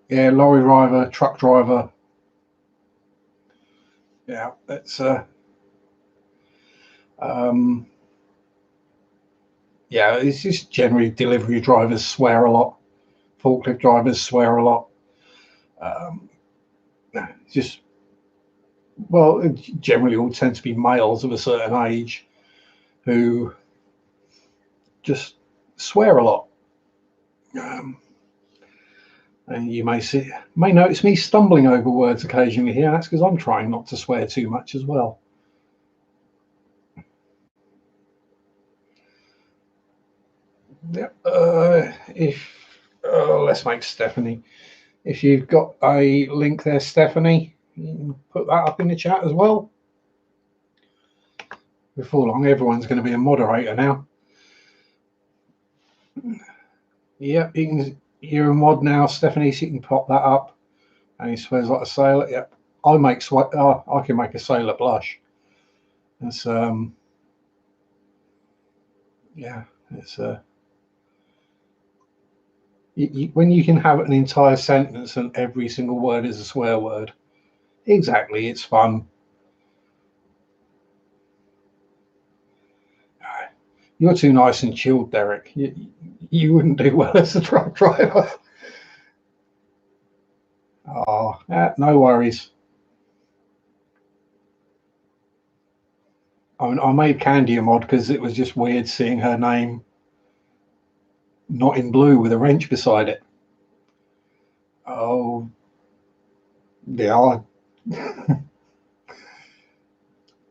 Yeah, lorry driver, truck driver. Yeah, it's yeah, it's just generally delivery drivers swear a lot. Forklift drivers swear a lot. Just well, it generally all tend to be males of a certain age who just swear a lot. And you may notice me stumbling over words occasionally here. That's because I'm trying not to swear too much as well. Yep. Let's make Stephanie. If you've got a link there, Stephanie, you can put that up in the chat as well. Before long, everyone's going to be a moderator now. Yep, you're a mod now, Stephanie, so you can pop that up. And he swears like a sailor. Yep, I can make a sailor blush. It's yeah, it's when you can have an entire sentence and every single word is a swear word. Exactly, it's fun. You're too nice and chilled, Derek. You wouldn't do well as a truck driver. Oh, no worries. I made Candy a mod because it was just weird seeing her name not in blue with a wrench beside it. Oh, yeah.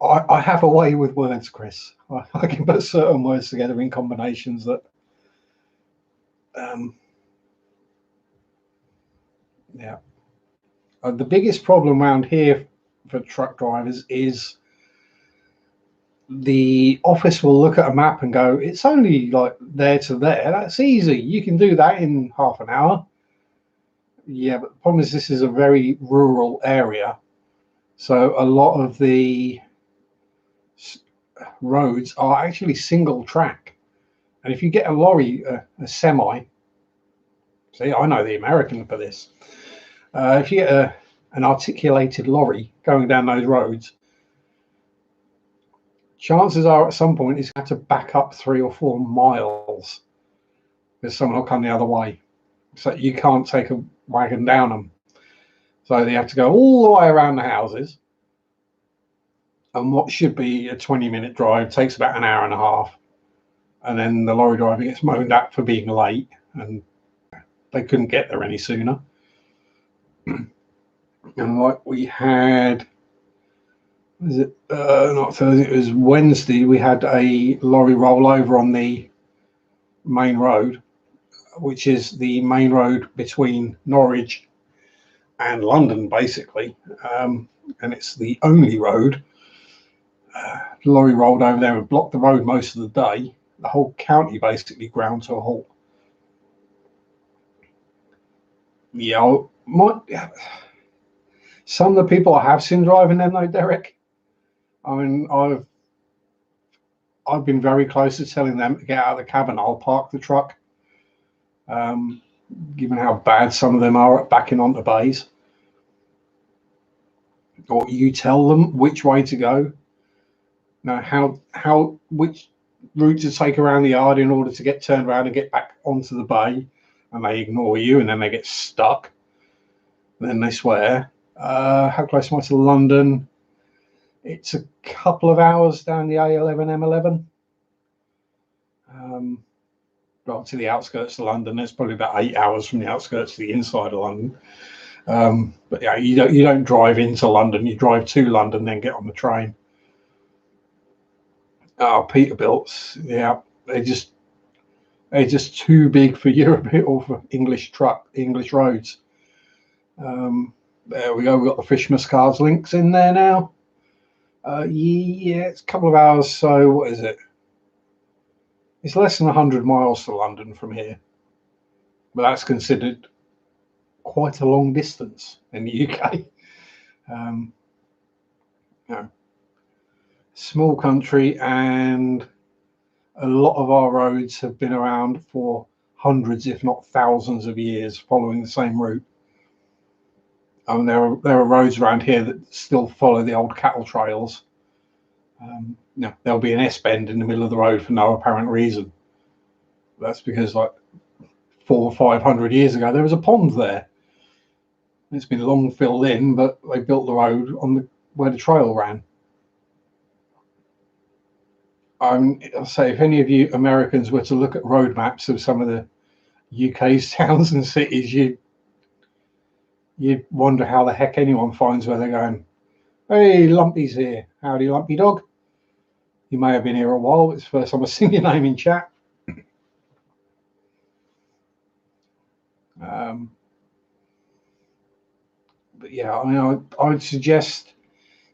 I have a way with words, Chris. I can put certain words together in combinations that, yeah. The biggest problem around here for truck drivers is the office will look at a map and go, it's only like there to there. That's easy. You can do that in half an hour. Yeah, but the problem is this is a very rural area. So a lot of the roads are actually single track. And if you get a lorry, a semi, see, I know the American for this. If you get an articulated lorry going down those roads, chances are at some point it's going to back up 3 or 4 miles because someone will come the other way. So you can't take a wagon down them. So they have to go all the way around the houses. And what should be a 20-minute drive takes about an hour and a half. And then the lorry driver gets moaned at for being late, and they couldn't get there any sooner. And like we had, was it not Thursday? It was Wednesday. We had a lorry roll over on the main road, which is the main road between Norwich and London, basically, and it's the only road. The lorry rolled over there and blocked the road most of the day. The whole county basically ground to a halt. Yeah, some of the people I have seen driving them though, Derek. I mean, I've been very close to telling them to get out of the cab and I'll park the truck. Given how bad some of them are at backing onto bays, or you tell them which way to go. Now, which route to take around the yard in order to get turned around and get back onto the bay, and they ignore you, and then they get stuck. And then they swear. How close am I to London? It's a couple of hours down the A11, M11. Well, to the outskirts of London. It's probably about 8 hours from the outskirts to the inside of London. But yeah, you don't drive into London. You drive to London, then get on the train. Oh, Peterbilt's, yeah, they're just too big for Europe or for English roads. There we go. We've got the Fishmas Cards links in there now. Yeah, it's a couple of hours. So what is it? It's less than 100 miles to London from here, but that's considered quite a long distance in the UK. You know, small country, and a lot of our roads have been around for hundreds, if not thousands, of years, following the same route. There are roads around here that still follow the old cattle trails. There'll be an S-bend in the middle of the road for no apparent reason. That's because, like, 400 or 500 years ago, there was a pond there. It's been long filled in, but they built the road on where the trail ran. I'll say, if any of you Americans were to look at road maps of some of the UK's towns and cities, you'd wonder how the heck anyone finds where they're going. Hey, Lumpy's here. Howdy, Lumpy dog. You may have been here a while. It's the first time I've seen your name in chat. But yeah, I mean, I'd suggest,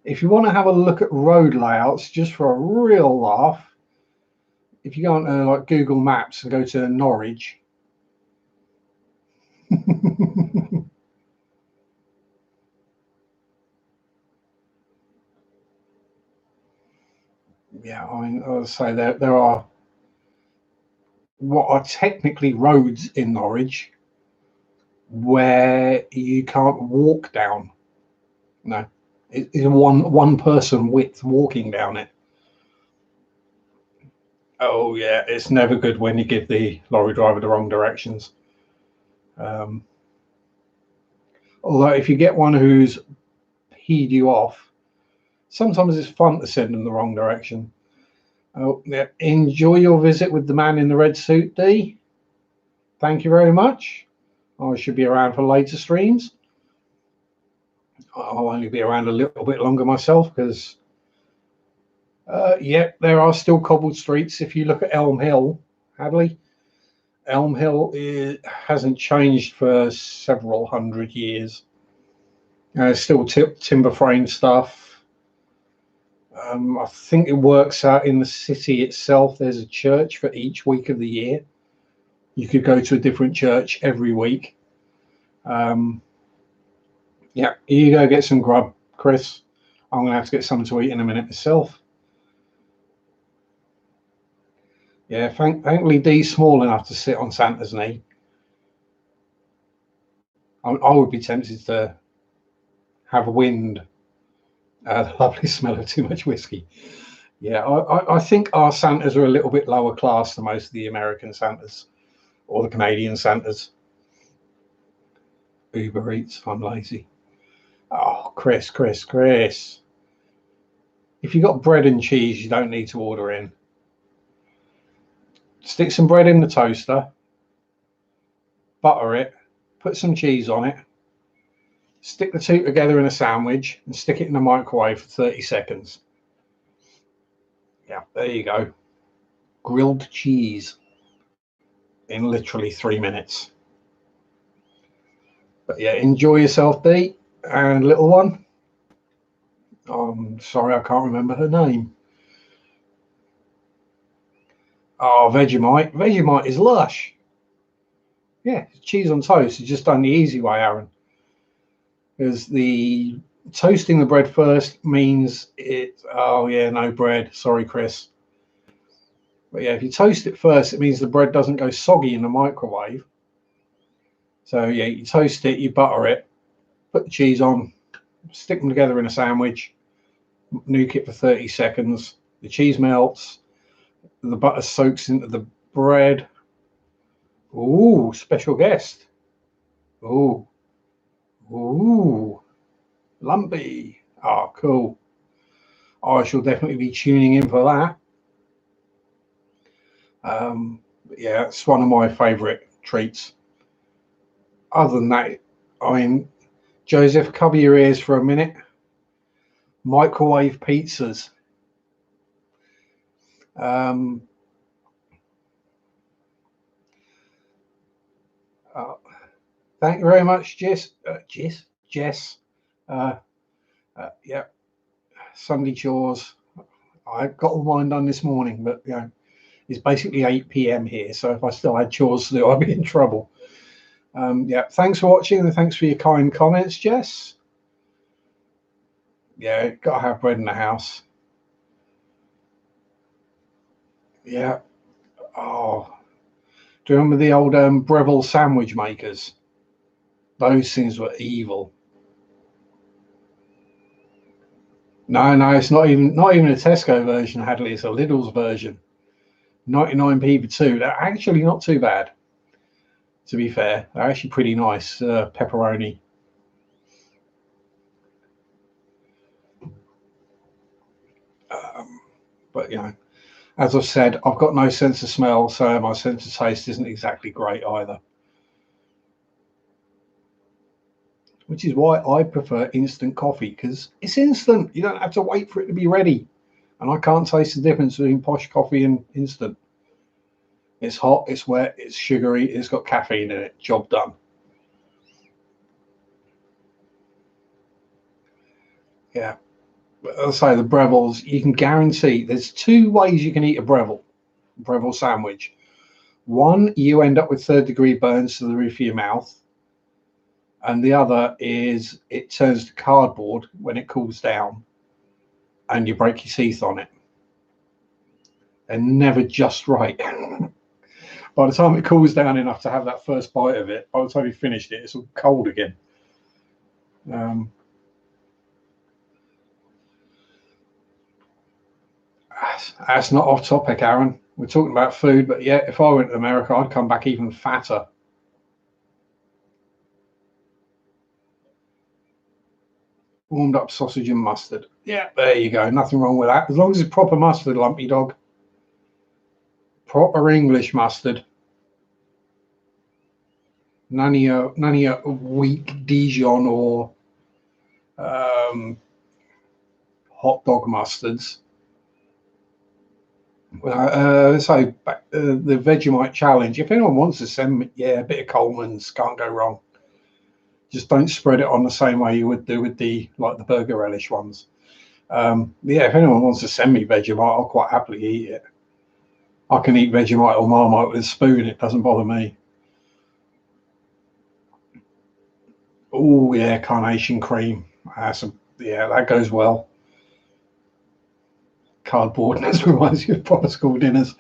if you want to have a look at road layouts just for a real laugh, if you go on like Google Maps and go to Norwich, yeah, I mean, I'll say there are what are technically roads in Norwich where you can't walk down. No, it's one person width walking down it. Oh yeah, it's never good when you give the lorry driver the wrong directions. Although if you get one who's peed you off, sometimes it's fun to send them the wrong direction. Oh yeah, enjoy your visit with the man in the red suit, D. Thank you very much. I should be around for later streams. I'll only be around a little bit longer myself because, yeah, there are still cobbled streets. If you look at Elm Hill, Hadley, Elm Hill hasn't changed for several hundred years. Still timber frame stuff. I think it works out in the city itself. There's a church for each week of the year. You could go to a different church every week. Yeah, you go get some grub, Chris. I'm going to have to get something to eat in a minute myself. Yeah, thankfully Dee's small enough to sit on Santa's knee. I would be tempted to have wind. The lovely smell of too much whiskey. Yeah, I think our Santas are a little bit lower class than most of the American Santas or the Canadian Santas. Uber Eats, I'm lazy. Oh, Chris. If you've got bread and cheese, you don't need to order in. Stick some bread in the toaster, butter it, put some cheese on it, stick the two together in a sandwich and stick it in the microwave for 30 seconds. Yeah, there you go. Grilled cheese in literally 3 minutes. But yeah, enjoy yourself, Dee, and little one. I'm sorry, I can't remember her name. Oh, Vegemite. Vegemite is lush. Yeah, cheese on toast is just done the easy way, Aaron. Because the toasting the bread first means it. Oh yeah, no bread. Sorry, Chris. But yeah, if you toast it first, it means the bread doesn't go soggy in the microwave. So yeah, you toast it, you butter it, put the cheese on, stick them together in a sandwich, nuke it for 30 seconds. The cheese melts, the butter soaks into the bread. Ooh, special guest. Ooh. Lumpy. Oh, cool. I shall definitely be tuning in for that. Yeah, it's one of my favourite treats. Other than that, I mean, Joseph, cover your ears for a minute. Microwave pizzas. Um, uh, Thank you very much, Jess. Jess. Uh, yeah, Sunday chores. I got all mine done this morning, but it's basically 8 p.m. here. So if I still had chores to do, I'd be in trouble. Yeah, thanks for watching and thanks for your kind comments, Jess. Yeah, gotta have bread in the house. Yeah. Oh, do you remember the old Breville sandwich makers? Those things were evil. No, it's not even a Tesco version, Hadley. It's a Lidl's version. 99p for two. They're actually not too bad, to be fair. They're actually pretty nice. Pepperoni. But as I've said, I've got no sense of smell, so my sense of taste isn't exactly great either. Which is why I prefer instant coffee, because it's instant. You don't have to wait for it to be ready. And I can't taste the difference between posh coffee and instant. It's hot, it's wet, it's sugary, it's got caffeine in it. Job done. Yeah. I'll say the Breville's, you can guarantee there's two ways you can eat a Breville sandwich. One, you end up with third-degree burns to the roof of your mouth. And the other is it turns to cardboard when it cools down and you break your teeth on it. And never just right. By the time it cools down enough to have that first bite of it, by the time you finished it, it's all cold again. That's not off topic, Aaron. We're talking about food, but yeah, if I went to America, I'd come back even fatter. Warmed up sausage and mustard. Yeah, there you go. Nothing wrong with that. As long as it's proper mustard, lumpy dog. Proper English mustard. None of your weak Dijon or hot dog mustards. So the Vegemite challenge. If anyone wants to send me, a bit of Coleman's, can't go wrong. Just don't spread it on the same way you would do with the burger relish ones. If anyone wants to send me Vegemite, I'll quite happily eat it. I can eat Vegemite or Marmite with a spoon. It doesn't bother me. Oh yeah, carnation cream. That goes well. Cardboard. This reminds me of proper school dinners.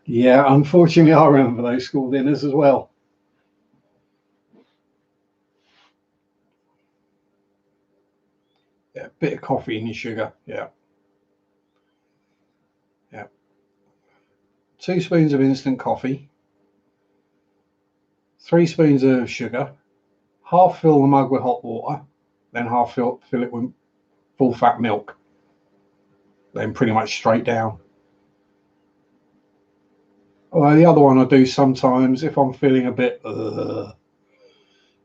Yeah, unfortunately, I remember those school dinners as well. Yeah, bit of coffee in your sugar. Yeah. 2 spoons of instant coffee. 3 spoons of sugar. Half fill the mug with hot water. Then half fill it with full fat milk. Then pretty much straight down. Well, the other one I do sometimes if I'm feeling a bit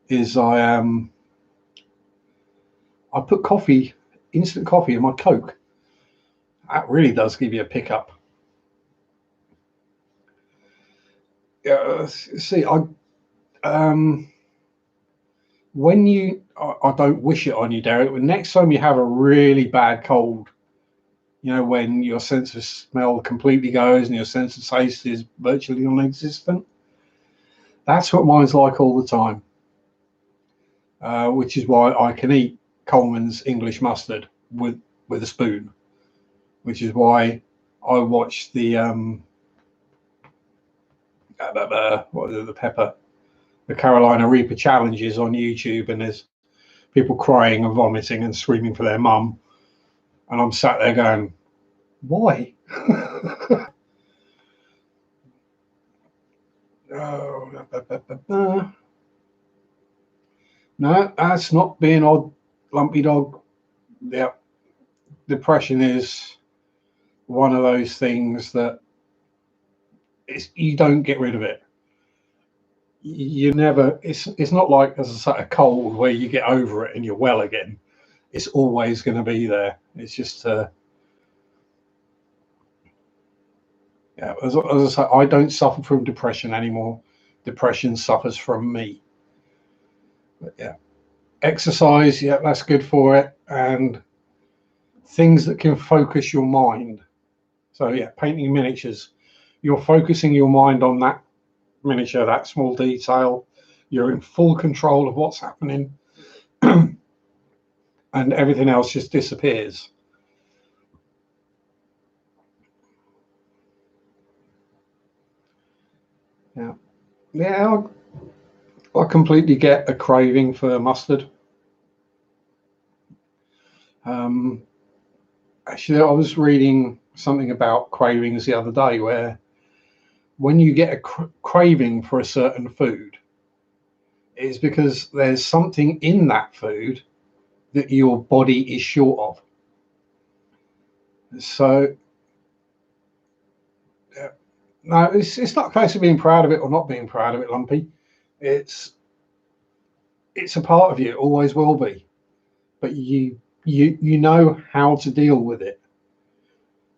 is I put instant coffee in my Coke. That really does give you a pickup. See, I don't wish it on you, Derek. But next time you have a really bad cold, when your sense of smell completely goes and your sense of taste is virtually non-existent, that's what mine's like all the time. Which is why I can eat Coleman's English mustard with a spoon. Which is why I watch the the Carolina Reaper challenges on YouTube, and there's people crying and vomiting and screaming for their mum, and I'm sat there going, why? No, that's not being odd, Lumpy dog, yeah, depression is one of those things that you don't get rid of it. You never. It's not like, as I say, a cold where you get over it and you're well again. It's always going to be there. It's just yeah. As I say, I don't suffer from depression anymore. Depression suffers from me. But yeah, exercise, yeah, that's good for it, and things that can focus your mind. So yeah, painting miniatures. You're focusing your mind on that miniature, that small detail. You're in full control of what's happening, and everything else just disappears. Yeah, yeah. I completely get a craving for mustard. Um, Actually, I was reading something about cravings the other day, where when you get a craving for a certain food, it's because there's something in that food that your body is short of. So, no, it's not a case of being proud of it or not being proud of it, Lumpy. It's it's a part of you, it always will be. But you know how to deal with it.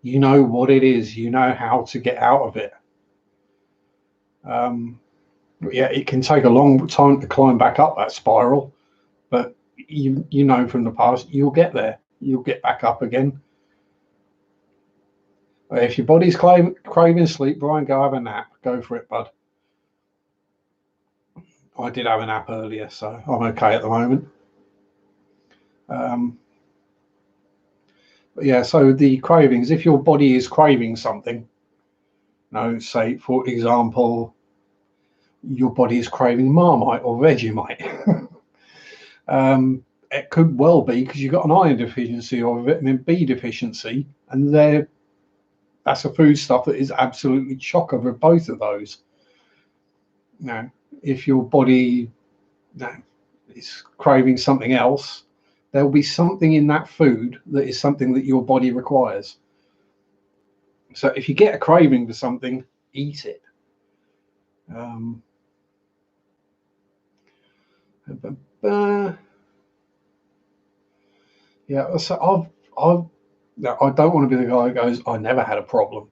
You know what it is. You know how to get out of it. Um, yeah, it can take a long time to climb back up that spiral, but you know from the past you'll get there. You'll get back up again. If your body's craving sleep, Brian, go have a nap. Go for it, bud. I did have a nap earlier, so I'm okay at the moment. Um, but yeah, so the cravings, if your body is craving something, say for example, your body is craving Marmite or Vegemite. It could well be because you've got an iron deficiency or a vitamin B deficiency, and that's a foodstuff that is absolutely chocker with both of those. If your body is craving something else, there'll be something in that food that is something that your body requires. So if you get a craving for something, eat it. Yeah, so I don't want to be the guy who goes, I never had a problem,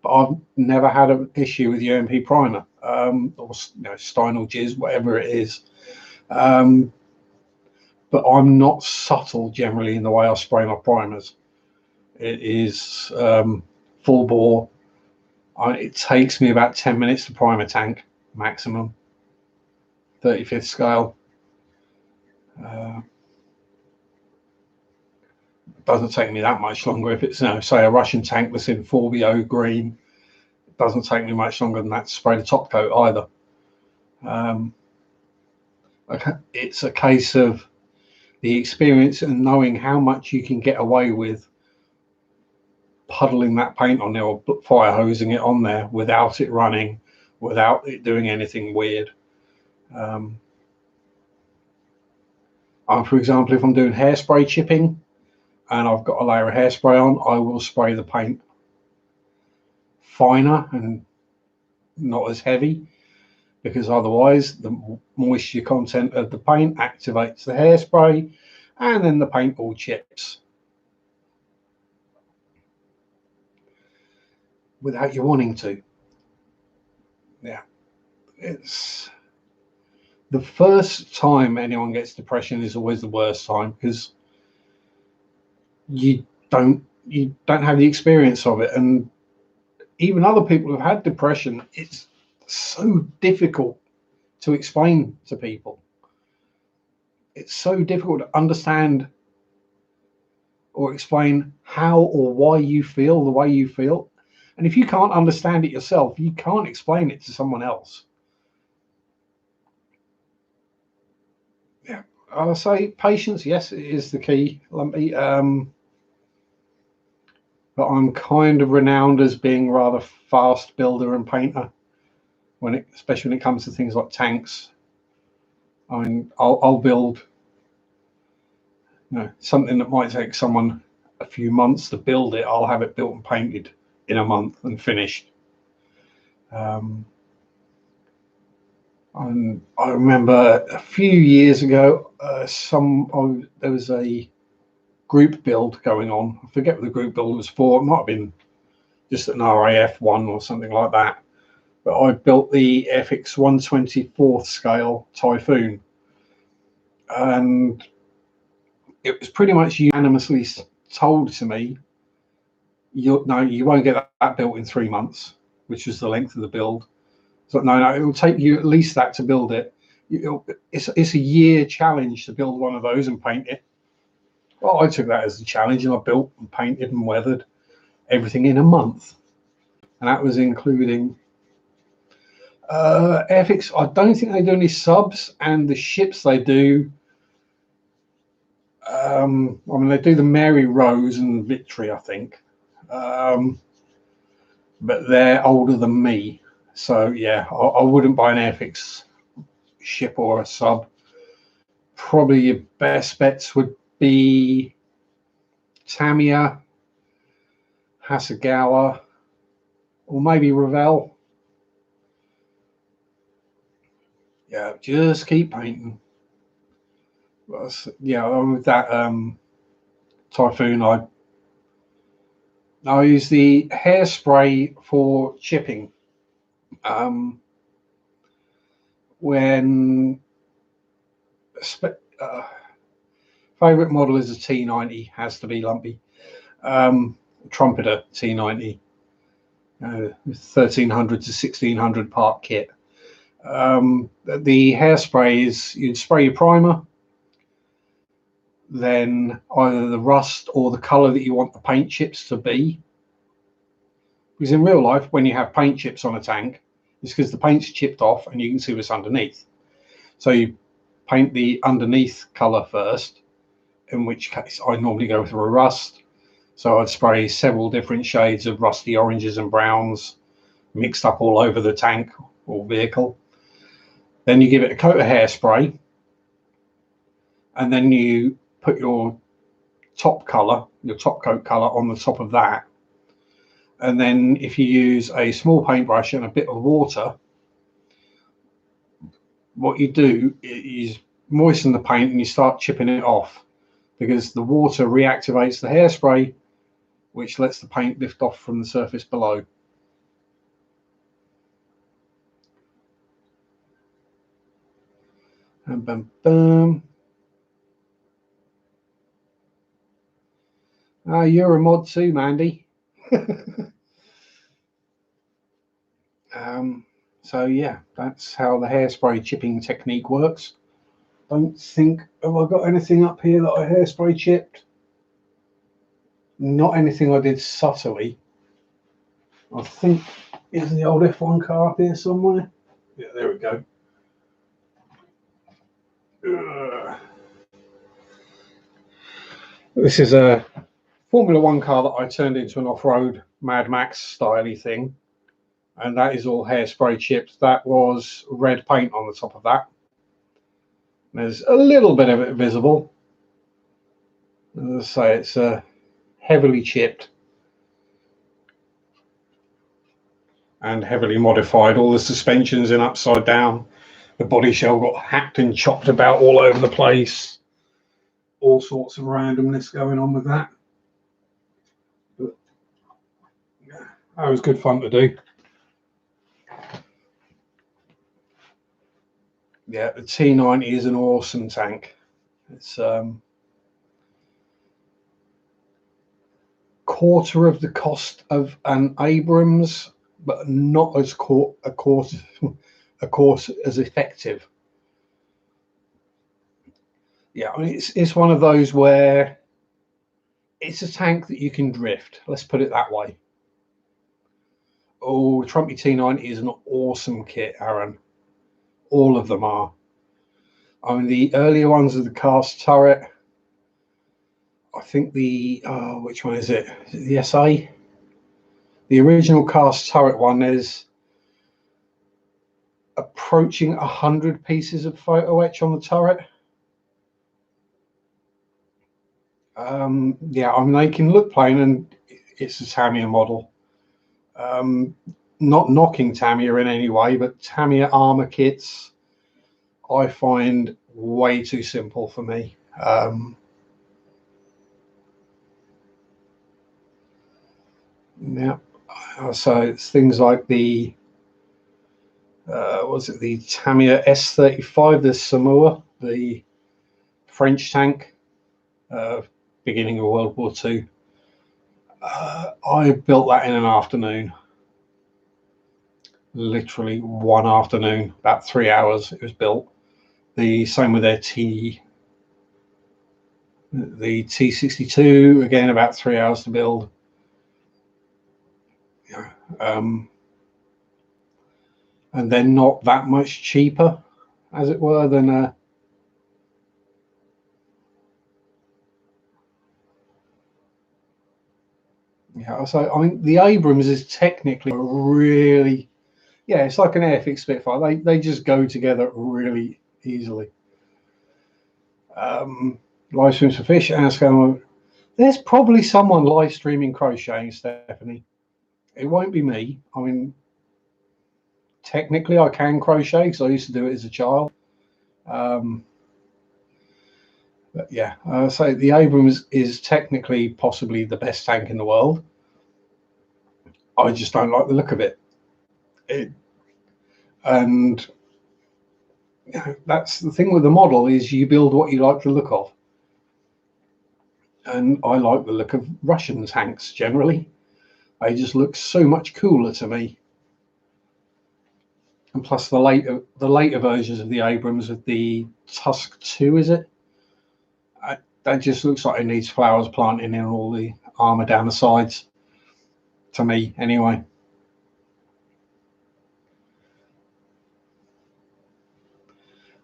but I've never had an issue with UMP primer, or Steinel jizz, whatever it is. But I'm not subtle generally in the way I spray my primers. It is full bore. It takes me about 10 minutes to prime a tank, maximum, 35th scale. Doesn't take me that much longer if it's, say, a Russian tank that's in 4BO green. It doesn't take me much longer than that to spray the top coat either. It's a case of the experience and knowing how much you can get away with puddling that paint on there or fire hosing it on there without it running, without it doing anything weird. For example, if I'm doing hairspray chipping and I've got a layer of hairspray on, I will spray the paint finer and not as heavy, because otherwise the moisture content of the paint activates the hairspray and then the paint all chips without you wanting to. Yeah, it's the first time anyone gets depression is always the worst time, because you don't have the experience of it, and even other people who've had depression, it's so difficult to explain to people. It's so difficult to understand or explain how or why you feel the way you feel. And if you can't understand it yourself, you can't explain it to someone else. Yeah, I'll say patience, yes, it is the key, Lumpy. But I'm kind of renowned as being rather fast builder and painter, especially when it comes to things like tanks. I mean, I'll build something that might take someone a few months to build it, I'll have it built and painted in a month and finished. And I remember a few years ago, there was a group build going on. I forget what the group build was for. It might have been just an RAF one or something like that. But I built the FX 1/24th scale Typhoon, and it was pretty much unanimously told to me, you won't get that built in 3 months, which was the length of the build. So no, it will take you at least that to build it. It's a year challenge to build one of those and paint it. Well, I took that as a challenge, and I built and painted and weathered everything in a month, and that was including FX. I don't think they do any subs, and the ships they do. I mean, they do the Mary Rose and Victory, I think, but they're older than me, so yeah, I wouldn't buy an FX ship or a sub. Probably your best bets would be Tamiya, Hasegawa, or maybe Revell. Yeah, just keep painting. Yeah, with that Typhoon, I use the hairspray for chipping. When favorite model is a T90, has to be lumpy. Trumpeter T90, 1300 to 1600 part kit. The hairspray is, you'd spray your primer, then either the rust or the color that you want the paint chips to be. Because in real life, when you have paint chips on a tank, it's because the paint's chipped off and you can see what's underneath. So you paint the underneath color first, in which case I normally go for a rust. So I'd spray several different shades of rusty oranges and browns mixed up all over the tank or vehicle. Then you give it a coat of hairspray, and then you put your top color, your top coat color on the top of that. And then if you use a small paintbrush and a bit of water, what you do is moisten the paint and you start chipping it off, because the water reactivates the hairspray, which lets the paint lift off from the surface below. And bam, bam. You're a mod too, Mandy. So yeah, that's how the hairspray chipping technique works. Don't think, have I got anything up here that I hairspray chipped? Not anything I did subtly. I think, is the old F1 car up here somewhere? Yeah, there we go. This is a Formula One car that I turned into an off-road Mad Max style thing, and that is all hairspray chipped. That was red paint on the top of that. There's a little bit of it visible. As I say, it's heavily chipped and heavily modified. All the suspensions in upside down. The body shell got hacked and chopped about all over the place. All sorts of randomness going on with that. But yeah, that was good fun to do. Yeah, the T90 is an awesome tank. It's quarter of the cost of an Abrams, but not as a course as effective. Yeah, I mean, it's one of those where it's a tank that you can drift. Let's put it that way. Oh, Trumpy T90 is an awesome kit, Aaron. All of them are. I mean, the earlier ones are the cast turret. I think which one is it? Is it the SA? The original cast turret one is approaching 100 pieces of photo etch on the turret. Yeah, I mean, they can look plain, and it's a Tamiya model. Not knocking Tamiya in any way, but Tamiya armor kits I find way too simple for me. Yeah, so it's things like the was it the Tamiya S35, the Samoa, the French tank, beginning of World War II. I built that in an afternoon, literally one afternoon, about 3 hours. It was built. The same with their the T62, again about 3 hours to build. Um, and they're not that much cheaper, as it were, than a yeah. So I mean, the Abrams is technically really, yeah, it's like an Airfix Spitfire. They just go together really easily. Live streams for fish and scale. There's probably someone live streaming crocheting, Stephanie. It won't be me. I mean, technically, I can crochet because I used to do it as a child. But yeah, so the Abrams is technically possibly the best tank in the world. I just don't like the look of it. And that's the thing with the model is you build what you like the look of. And I like the look of Russian tanks generally. They just look so much cooler to me. And plus the later versions of the Abrams with the Tusk 2, is it? That just looks like it needs flowers planting in all the armor down the sides. To me, anyway.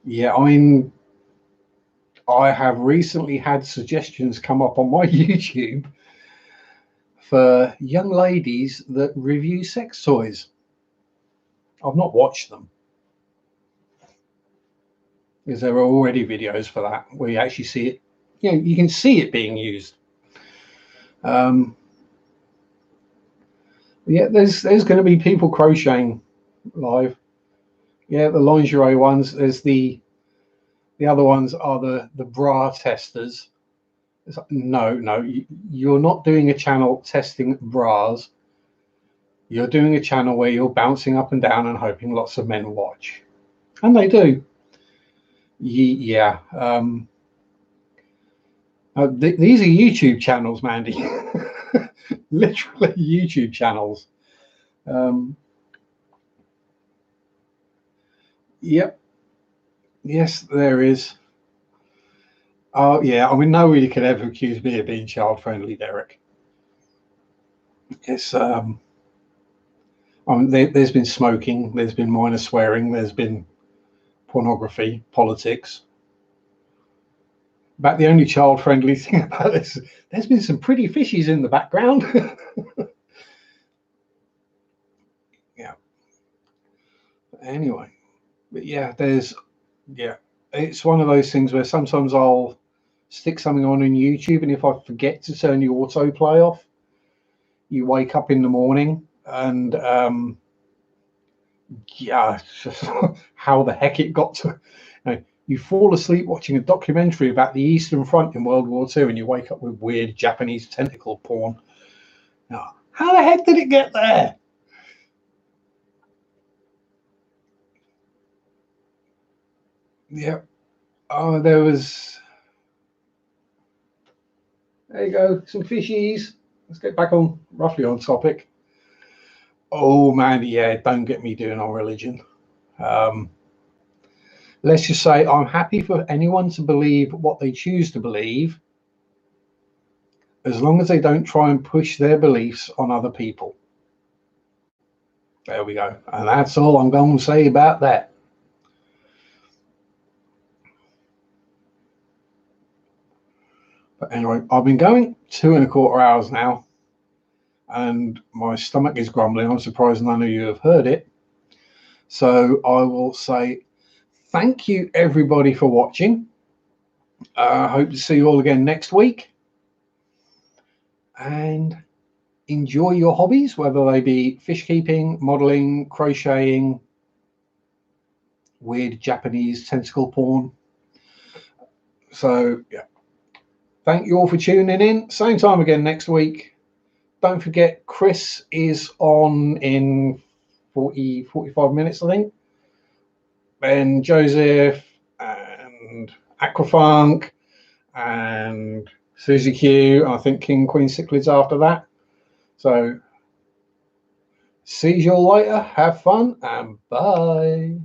Yeah, I mean, I have recently had suggestions come up on my YouTube for young ladies that review sex toys. I've not watched them because there are already videos for that where you actually see it. You know, you can see it being used. Yeah, there's going to be people crocheting live. Yeah, the lingerie ones. There's the other ones are the bra testers. It's like, no, you're not doing a channel testing bras. You're doing a channel where you're bouncing up and down and hoping lots of men watch, and they do. Yeah. These are YouTube channels, Mandy. Literally YouTube channels. Yep. Yes, there is. Oh, yeah. I mean, nobody could ever accuse me of being child-friendly, Derek. It's I mean, there's been smoking, there's been minor swearing, there's been pornography, politics. But the only child-friendly thing about this, there's been some pretty fishies in the background. Yeah. Anyway, but yeah, it's one of those things where sometimes I'll stick something on YouTube, and if I forget to turn the autoplay off, you wake up in the morning and yeah, just how the heck it got to. You fall asleep watching a documentary about the Eastern Front in World War II, and you wake up with weird Japanese tentacle porn. Now, how the heck did it get there? Yeah. Oh, there was. There you go, some fishies. Let's get back on roughly on topic. Oh man, yeah, don't get me doing on religion. Um, let's just say I'm happy for anyone to believe what they choose to believe, as long as they don't try and push their beliefs on other people. There we go. And that's all I'm going to say about that. But anyway, I've been going 2.25 hours now, and my stomach is grumbling. I'm surprised none of you have heard it. So I will say thank you, everybody, for watching. I hope to see you all again next week. and enjoy your hobbies, whether they be fish keeping, modeling, crocheting, weird Japanese tentacle porn. So yeah, thank you all for tuning in. Same time again next week. Don't forget, Chris is on in 45 minutes, I think. And Joseph and Aquafunk and Susie Q, I think King Queen Cichlids after that. So see you all later. Have fun and bye.